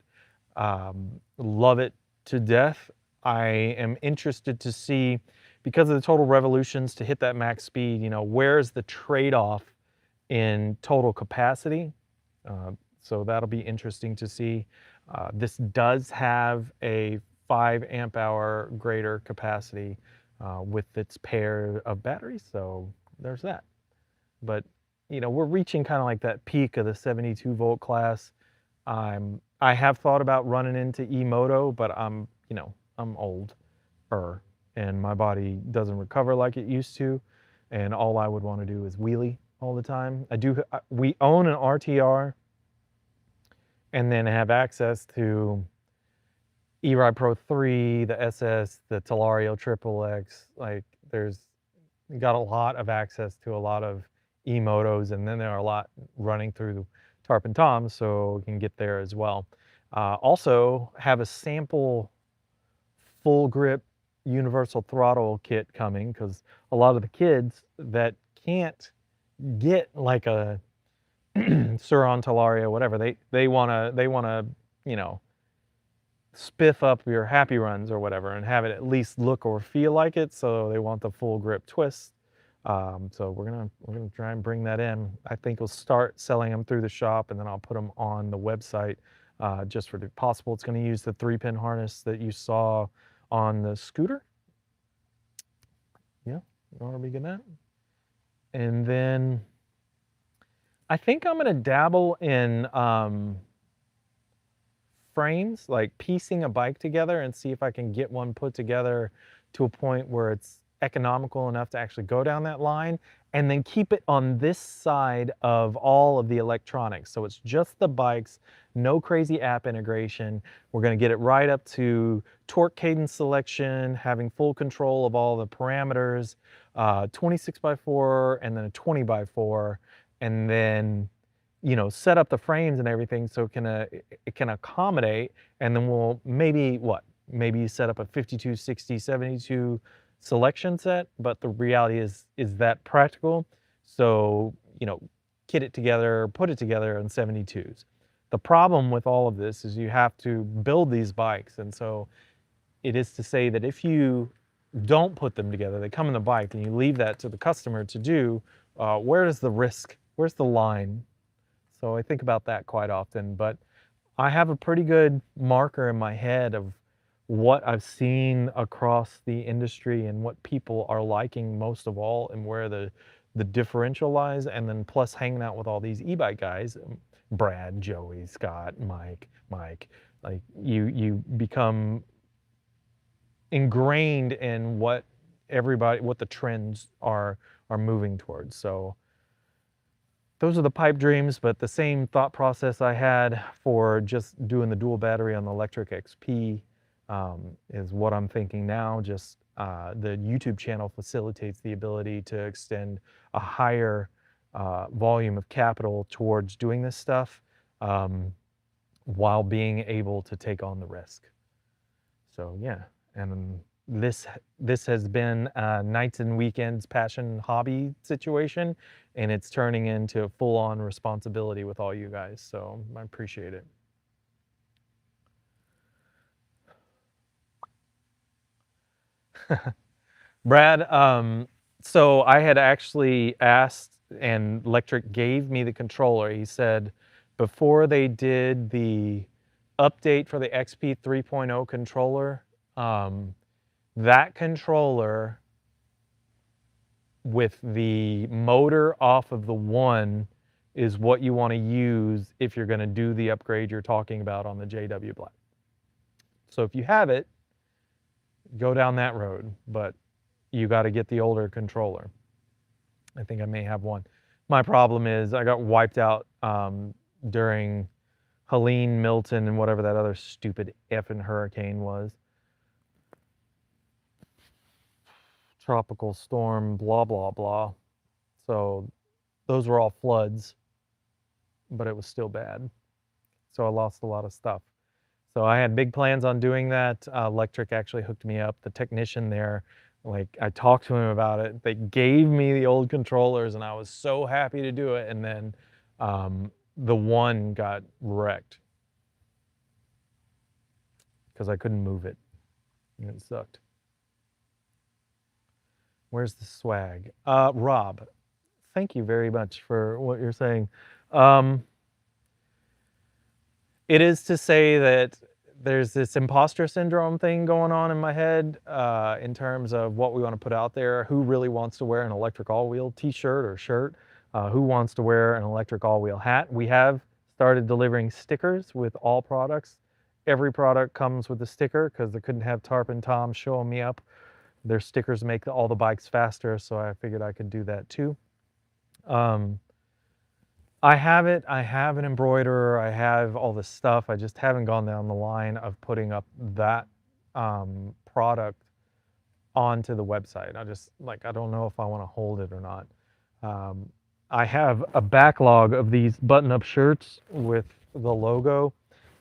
A: Love it to death. I am interested to see, because of the total revolutions to hit that max speed, you know, where's the trade-off in total capacity? So that'll be interesting to see. This does have a 5 amp hour greater capacity with its pair of batteries, so there's that. But you know, we're reaching kind of like that peak of the 72 volt class. I have thought about running into E-moto, but I'm old, and my body doesn't recover like it used to, and all I would want to do is wheelie all the time. We own an RTR, and then have access to E-Ride Pro 3, the SS, the Talario Triple X. Like, got a lot of access to a lot of E-motos, and then there are a lot running through Tarp and Tom, so we can get there as well. Also have a sample full grip universal throttle kit coming, because a lot of the kids that can't get like a Sur-on Talaria, whatever, they wanna you know, spiff up your happy runs or whatever and have it at least look or feel like it, so they want the full grip twist. So we're gonna try and bring that in. I think we'll start selling them through the shop, and then I'll put them on the website just for the possible. It's going to use the 3-pin harness that you saw on the scooter. Yeah, you want to begin that? And then I think I'm going to dabble in frames, like piecing a bike together, and see if I can get one put together to a point where it's economical enough to actually go down that line, and then keep it on this side of all of the electronics. So it's just the bikes, no crazy app integration. We're going to get it right up to torque cadence selection, having full control of all the parameters, 26x4 and then a 20x4, and then you know, set up the frames and everything so it can accommodate, and then we'll maybe maybe you set up a 52, 60, 72 selection set, but the reality is that practical? So, you know, kit it together, put it together in 72s. The problem with all of this is you have to build these bikes, and so it is to say that if you don't put them together, they come in the bike, and you leave that to the customer to do, where is the risk? Where's the line? So I think about that quite often, but I have a pretty good marker in my head of what I've seen across the industry and what people are liking most of all, and where the differential lies, and then plus hanging out with all these e-bike guys, Brad, Joey, Scott, Mike, like you become ingrained in what the trends are moving towards. So those are the pipe dreams, but the same thought process I had for just doing the dual battery on the electric XP is what I'm thinking now. Just the YouTube channel facilitates the ability to extend a higher volume of capital towards doing this stuff, while being able to take on the risk. So yeah, and this has been a nights and weekends passion hobby situation, and it's turning into full-on responsibility with all you guys. So I appreciate it. Brad, so I had actually asked, and Electric gave me the controller. He said before they did the update for the XP 3.0 controller, that controller with the motor off of the one is what you want to use if you're going to do the upgrade you're talking about on the JW Black. So if you have it, go down that road, but you got to get the older controller. I think I may have one. My problem is I got wiped out during Helene, Milton, and whatever that other stupid effing hurricane was. Tropical storm, blah, blah, blah. So those were all floods, but it was still bad. So I lost a lot of stuff. So I had big plans on doing that. Electric actually hooked me up. The technician there, like I talked to him about it. They gave me the old controllers and I was so happy to do it. And then the one got wrecked because I couldn't move it. And it sucked. Where's the swag? Rob, thank you very much for what you're saying. It is to say that there's this imposter syndrome thing going on in my head in terms of what we want to put out there. Who really wants to wear an ElectricAllWheel t-shirt or shirt? Who wants to wear an ElectricAllWheel hat? We have started delivering stickers with all products. Every product comes with a sticker because they couldn't have Tarp and Tom showing me up. Their stickers make all the bikes faster, so I figured I could do that too. I have it. I have an embroiderer. I have all this stuff. I just haven't gone down the line of putting up that product onto the website. I don't know if I want to hold it or not. I have a backlog of these button-up shirts with the logo.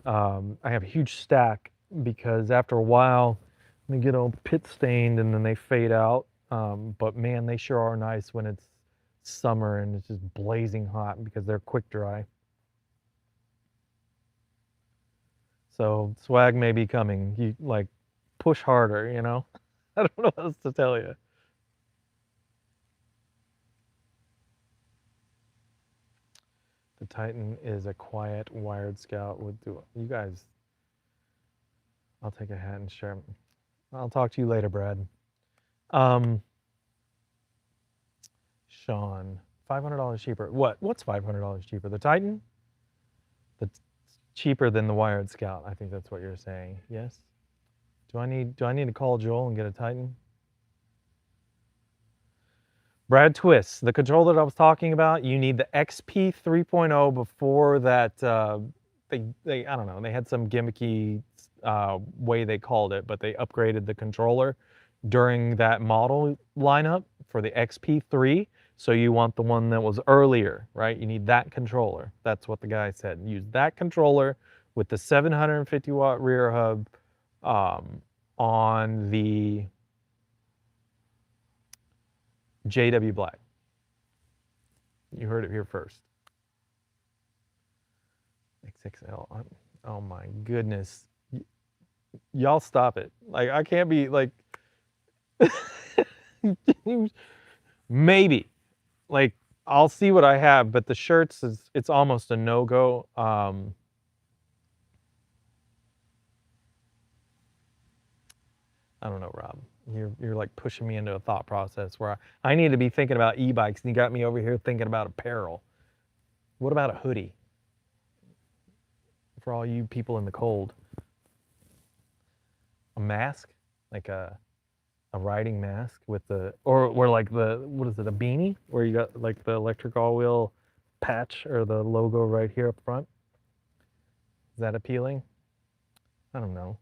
A: I have a huge stack because after a while, they get all pit stained and then they fade out. But man, they sure are nice when it's summer and it's just blazing hot because they're quick dry. So swag may be coming. You like push harder, you know? I don't know what else to tell you. The Titan is a quiet wired scout with dual. You guys, I'll take a hat and share. I'll talk to you later, Brad. Sean, $500 cheaper. What's $500 cheaper? The Titan? That's cheaper than the wired scout. I think that's what you're saying. Yes. Do I need to call Joel and get a Titan? Brad Twist, the controller that I was talking about, you need the XP 3.0 before that. They I don't know, they had some gimmicky way they called it, but they upgraded the controller during that model lineup for the XP3. So you want the one that was earlier, right? You need that controller. That's what the guy said. Use that controller with the 750 watt rear hub on the JW Black. You heard it here first. XXL. Oh my goodness. Y'all stop it. Like, I can't be like, maybe. Like, I'll see what I have, but the shirts it's almost a no-go. I don't know, Rob. You're like pushing me into a thought process where I need to be thinking about e-bikes, and you got me over here thinking about apparel. What about a hoodie? For all you people in the cold. A mask? Like a riding mask with the, or like the, what is it, a beanie? Where you got like the ElectricAllWheel patch or the logo right here up front? Is that appealing? I don't know.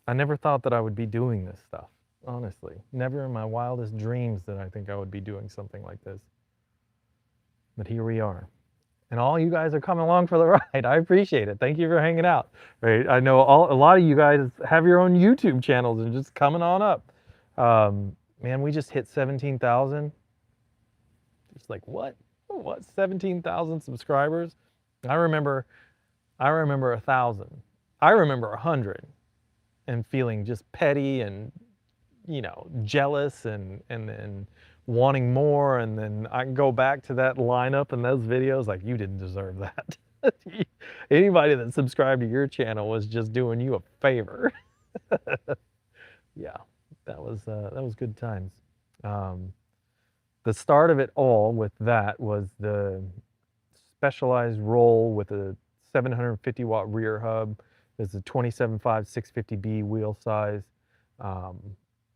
A: I never thought that I would be doing this stuff, honestly. Never in my wildest dreams did I think I would be doing something like this. But here we are. And all you guys are coming along for the ride. I appreciate it. Thank you for hanging out. Right? I know a lot of you guys have your own YouTube channels and just coming on up. Man, we just hit 17,000. It's like, what? What? 17,000 subscribers? I remember 1,000. I remember 100 and feeling just petty and, you know, jealous and wanting more, and then I can go back to that lineup and those videos like, you didn't deserve that. Anybody that subscribed to your channel was just doing you a favor. Yeah, that was good times. The start of it all with that was the specialized roll with a 750 watt rear hub. It's a 27.5 650B wheel size.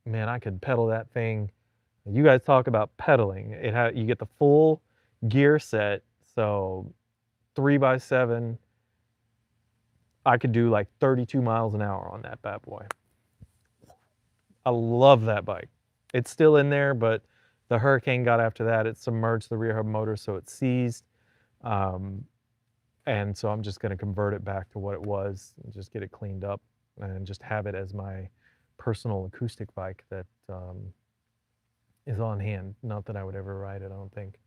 A: Man, I could pedal that thing. You guys talk about pedaling. You get the full gear set, so 3x7. I could do like 32 miles an hour on that bad boy. I love that bike. It's still in there, but the hurricane got after that. It submerged the rear hub motor, so it seized. And so I'm just going to convert it back to what it was and just get it cleaned up and just have it as my personal acoustic bike that is on hand. Not that I would ever ride it, I don't think.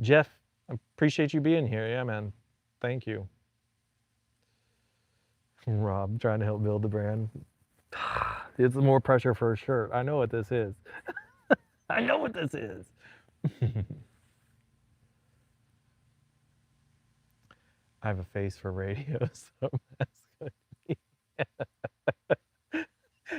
A: Jeff, I appreciate you being here. Yeah, man. Thank you. Rob, trying to help build the brand. It's more pressure for a shirt. I know what this is. I know what this is. I have a face for radio, so that's good.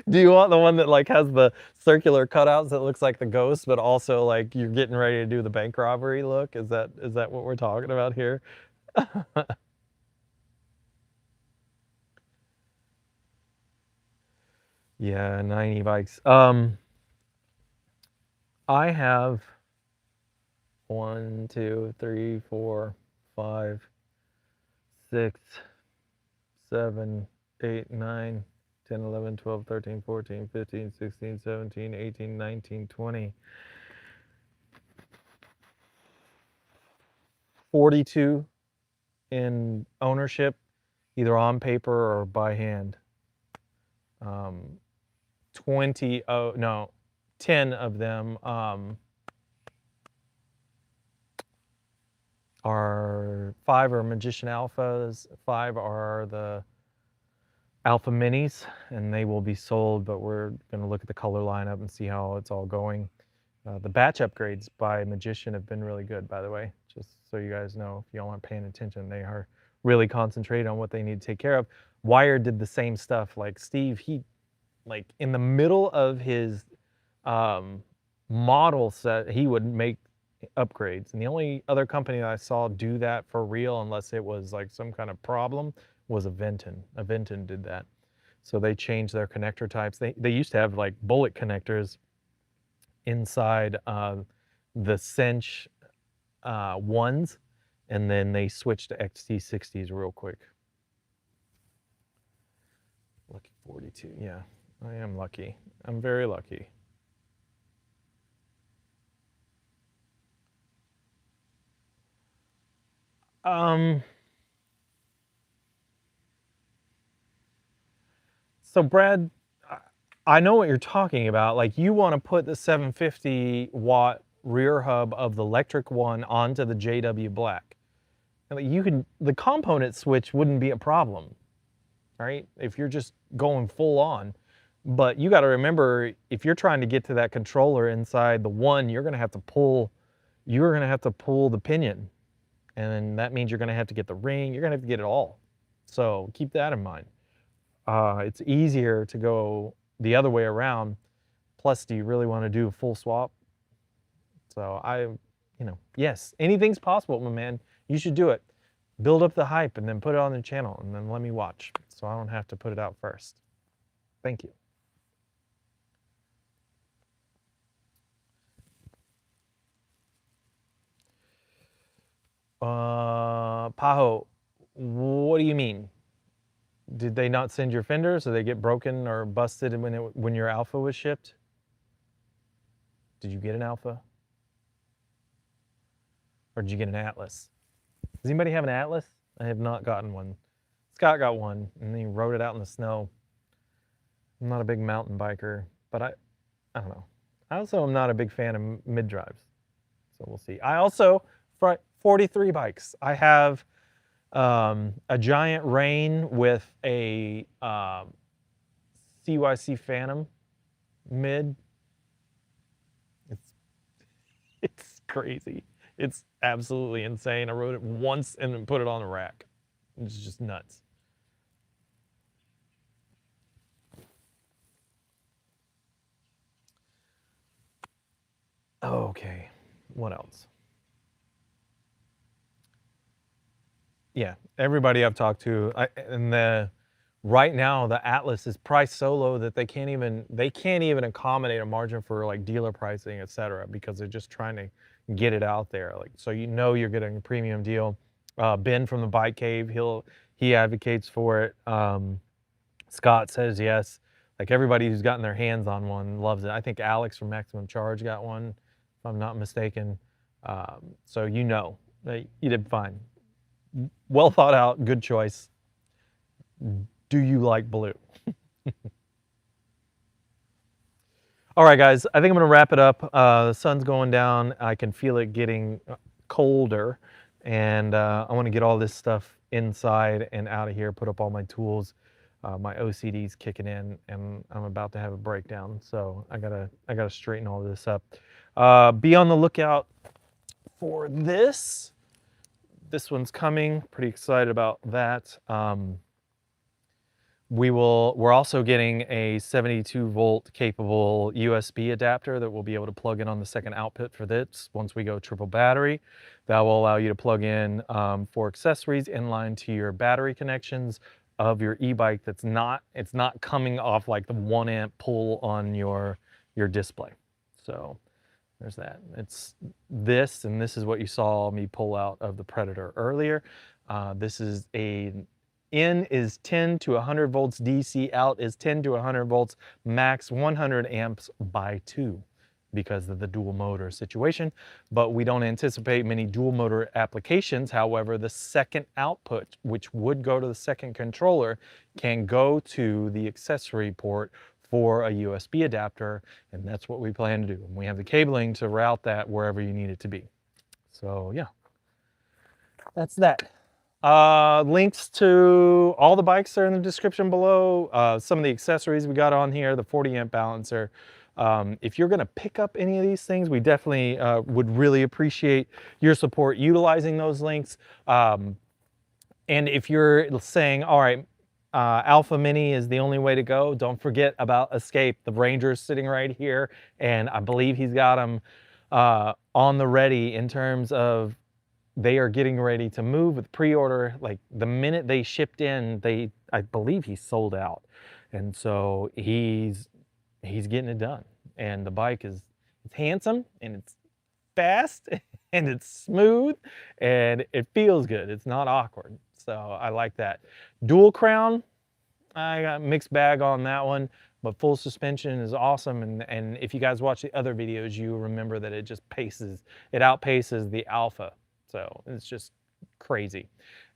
A: Do you want the one that like has the circular cutouts that looks like the ghost, but also like you're getting ready to do the bank robbery look? Is that what we're talking about here? Yeah, 90 bikes. I have 1, 2, 3, 4, 5, 6, 7, 8, 9, 10, 11, 12, 13, 14, 15, 16, 17, 18, 19, 20. 42 in ownership, either on paper or by hand. 10 of them are 5 are Magician Alphas, 5 are the Alpha Minis, and they will be sold, but we're going to look at the color lineup and see how it's all going. The batch upgrades by Magician have been really good, by the way, just so you guys know, if y'all aren't paying attention. They are really concentrated on what they need to take care of. Wired did the same stuff. Like Steve, he, like in the middle of his model set, he would make upgrades. And the only other company that I saw do that for real, unless it was like some kind of problem, was Aventon. Aventon did that. So they changed their connector types. They used to have like bullet connectors inside the Cinch ones, and then they switched to XT60s real quick. Lucky 42, yeah. I am lucky. I'm very lucky. So Brad, I know what you're talking about. Like you want to put the 750 watt rear hub of the electric one onto the JW Black. And you can, the component switch wouldn't be a problem, right? If you're just going full on. But you got to remember, if you're trying to get to that controller inside the one, you're going to have to pull, the pinion. And then that means you're going to have to get the ring. You're going to have to get it all. So keep that in mind. It's easier to go the other way around. Plus, do you really want to do a full swap? So yes, anything's possible, my man. You should do it. Build up the hype and then put it on the channel and then let me watch so I don't have to put it out first. Thank you. Paho, what do you mean? Did they not send your fenders? Or they get broken or busted when your Alpha was shipped? Did you get an Alpha? Or did you get an Atlas? Does anybody have an Atlas? I have not gotten one. Scott got one, and he rode it out in the snow. I'm not a big mountain biker, but I don't know. I also am not a big fan of mid-drives, so we'll see. I also, 43 bikes. I have a giant Rain with a CYC Phantom mid. It's crazy. It's absolutely insane. I rode it once and then put it on the rack. It's just nuts. Okay, what else? Yeah, everybody I've talked to, right now the Atlas is priced so low that they can't even accommodate a margin for like dealer pricing, etc., because they're just trying to get it out there. Like, so you're getting a premium deal. Ben from the Bike Cave, he advocates for it. Scott says yes. Like everybody who's gotten their hands on one loves it. I think Alex from Maximum Charge got one, if I'm not mistaken. So you did fine. Well thought out, good choice. Do you like blue? All right, guys, I think I'm gonna wrap it up. The sun's going down. I can feel it getting colder, and I wanna get all this stuff inside and out of here, put up all my tools. My OCD's kicking in, and I'm about to have a breakdown, so I gotta straighten all this up. Be on the lookout for this. This one's coming. Pretty excited about that. We're also getting a 72 volt capable USB adapter that we'll be able to plug in on the second output for this once we go triple battery. That will allow you to plug in for accessories inline to your battery connections of your e-bike. It's not coming off like the 1 amp pull on your display. So there's that. It's this, and this is what you saw me pull out of the Predator earlier. This is in is 10 to 100 volts DC, out is 10 to 100 volts, max 100 amps by 2 because of the dual motor situation. But we don't anticipate many dual motor applications. However, the second output, which would go to the second controller, can go to the accessory port for a USB adapter, and that's what we plan to do. And we have the cabling to route that wherever you need it to be. So yeah, that's that. Links to all the bikes are in the description below. Some of the accessories we got on here, the 40 amp balancer. If you're gonna pick up any of these things, we definitely would really appreciate your support utilizing those links. And if you're saying, all right, Alpha Mini is the only way to go, don't forget about Escape. The Ranger's sitting right here, and I believe he's got them on the ready in terms of they are getting ready to move with pre-order. Like the minute they shipped in, I believe he's sold out. And so he's getting it done. And the bike it's handsome and it's fast and it's smooth and it feels good. It's not awkward. So I like that. Dual crown, I got a mixed bag on that one. but full suspension is awesome. And if you guys watch the other videos, you remember that it just outpaces the Alpha. So it's just crazy.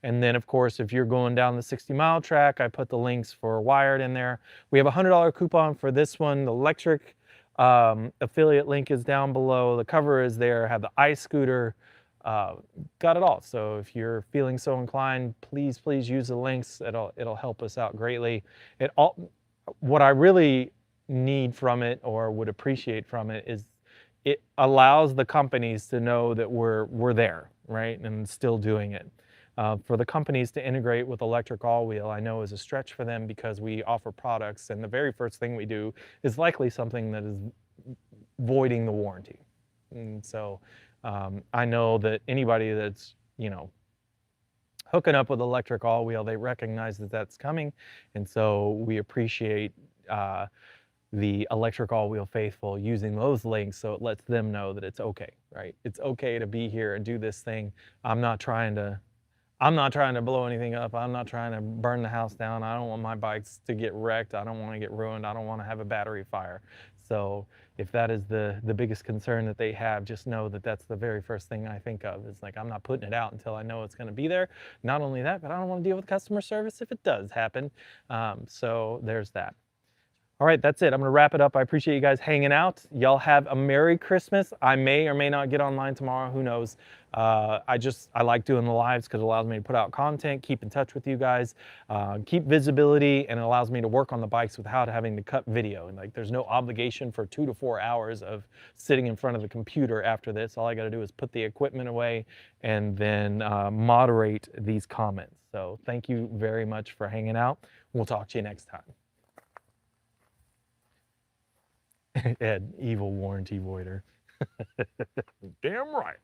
A: And then of course, if you're going down the 60-mile track, I put the links for wired in there. We have a $100 coupon for this one. The electric affiliate link is down below. The cover is there. Have the iScooter. Got it all. So if you're feeling so inclined, please use the links. It'll help us out greatly. What I really need from it, or would appreciate from it, is it allows the companies to know that we're there, right, and still doing it. For the companies to integrate with ElectricAllWheel, I know is a stretch for them because we offer products, and the very first thing we do is likely something that is voiding the warranty. And so I know that anybody that's, hooking up with ElectricAllWheel, they recognize that that's coming, and so we appreciate the ElectricAllWheel faithful using those links, so it lets them know that it's okay, right? It's okay to be here and do this thing. I'm not trying to blow anything up. I'm not trying to burn the house down. I don't want my bikes to get wrecked. I don't want to get ruined. I don't want to have a battery fire. So if that is the biggest concern that they have, just know that that's the very first thing I think of. It's like, I'm not putting it out until I know it's going to be there. Not only that, but I don't want to deal with customer service if it does happen. So there's that. All right, that's it. I'm going to wrap it up. I appreciate you guys hanging out. Y'all have a Merry Christmas. I may or may not get online tomorrow. Who knows? I like doing the lives because it allows me to put out content, keep in touch with you guys, keep visibility, and it allows me to work on the bikes without having to cut video. And like, there's no obligation for 2 to 4 hours of sitting in front of the computer after this. All I got to do is put the equipment away and then moderate these comments. So thank you very much for hanging out. We'll talk to you next time. Ed, evil warranty voider. Damn right.